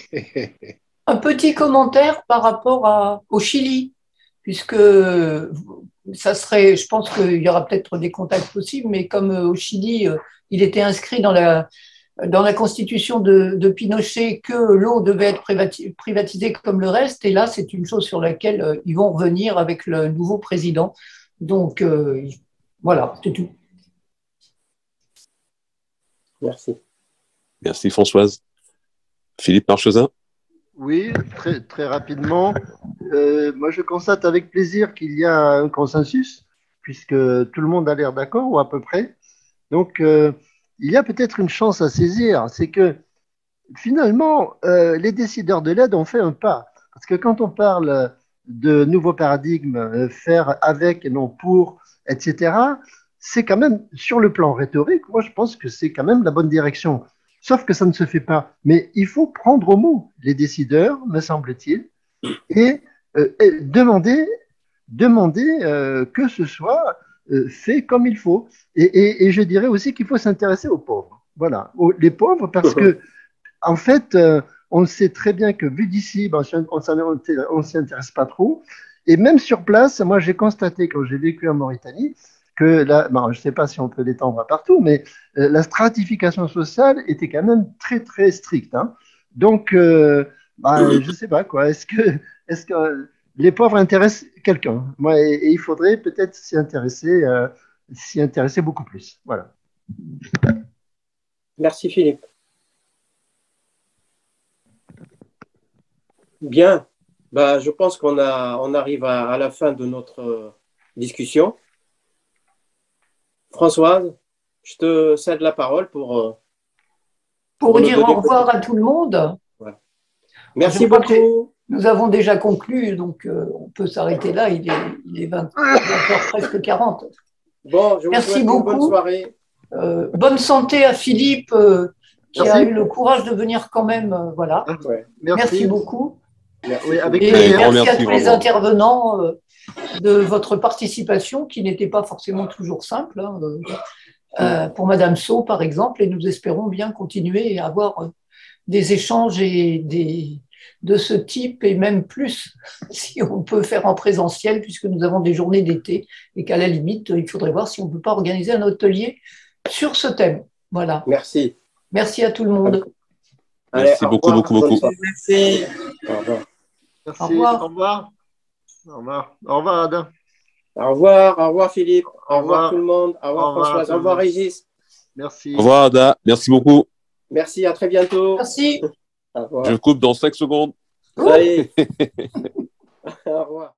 Un petit commentaire par rapport au Chili, puisque ça serait, je pense qu'il y aura peut-être des contacts possibles, mais comme au Chili, il était inscrit dans la constitution de Pinochet que l'eau devait être privatisée comme le reste, et là, c'est une chose sur laquelle ils vont revenir avec le nouveau président. Donc, voilà, c'est tout. Merci. Merci Françoise. Philippe Marchesin. Oui, très rapidement. Moi, je constate avec plaisir qu'il y a un consensus, puisque tout le monde a l'air d'accord, ou à peu près. Donc, il y a peut-être une chance à saisir, c'est que finalement, les décideurs de l'aide ont fait un pas. Parce que quand on parle de nouveaux paradigmes, faire avec et non pour, etc., c'est quand même, sur le plan rhétorique, moi je pense que c'est quand même la bonne direction. Sauf que ça ne se fait pas. Mais il faut prendre au mot les décideurs, me semble-t-il, et demander que ce soit fait comme il faut. Et je dirais aussi qu'il faut s'intéresser aux pauvres. Voilà, les pauvres, parce que, en fait, on sait très bien que vu d'ici, ben, on ne s'y intéresse pas trop. Et même sur place, moi j'ai constaté quand j'ai vécu en Mauritanie, que là, bon, je ne sais pas si on peut l'étendre partout, mais la stratification sociale était quand même très, très stricte. Hein. Donc, je ne sais pas, quoi. Est-ce que les pauvres intéressent quelqu'un? Moi, et il faudrait peut-être s'y intéresser beaucoup plus. Voilà. Merci, Philippe. Bien. Bah, je pense qu'on arrive à la fin de notre discussion. Françoise, je te cède la parole pour dire au revoir à tout le monde. Voilà. Merci beaucoup. Nous avons déjà conclu, donc on peut s'arrêter là. Il est 20h presque 40. Bon, je vous souhaite beaucoup. Une bonne soirée. Bonne santé à Philippe qui a eu le courage de venir quand même. Voilà. Ouais. Merci beaucoup. Merci. Oui, avec merci à tous les intervenants de votre participation qui n'était pas forcément toujours simple. Hein. pour Madame Sceaux, par exemple, et nous espérons bien continuer à avoir des échanges de ce type et même plus si on peut faire en présentiel puisque nous avons des journées d'été et qu'à la limite, il faudrait voir si on ne peut pas organiser un atelier sur ce thème. Voilà. Merci. Merci à tout le monde. Allez, merci beaucoup, beaucoup, beaucoup. Merci. Au revoir. Merci. Au revoir. Au revoir. Au revoir. Au revoir, Ada. Au revoir Philippe. Au revoir tout le monde. Au revoir Françoise. Au revoir Régis. Merci. Au revoir, Ada. Merci beaucoup. Merci, à très bientôt. Merci. Au revoir. Je coupe dans 5 secondes. Allez. Au revoir.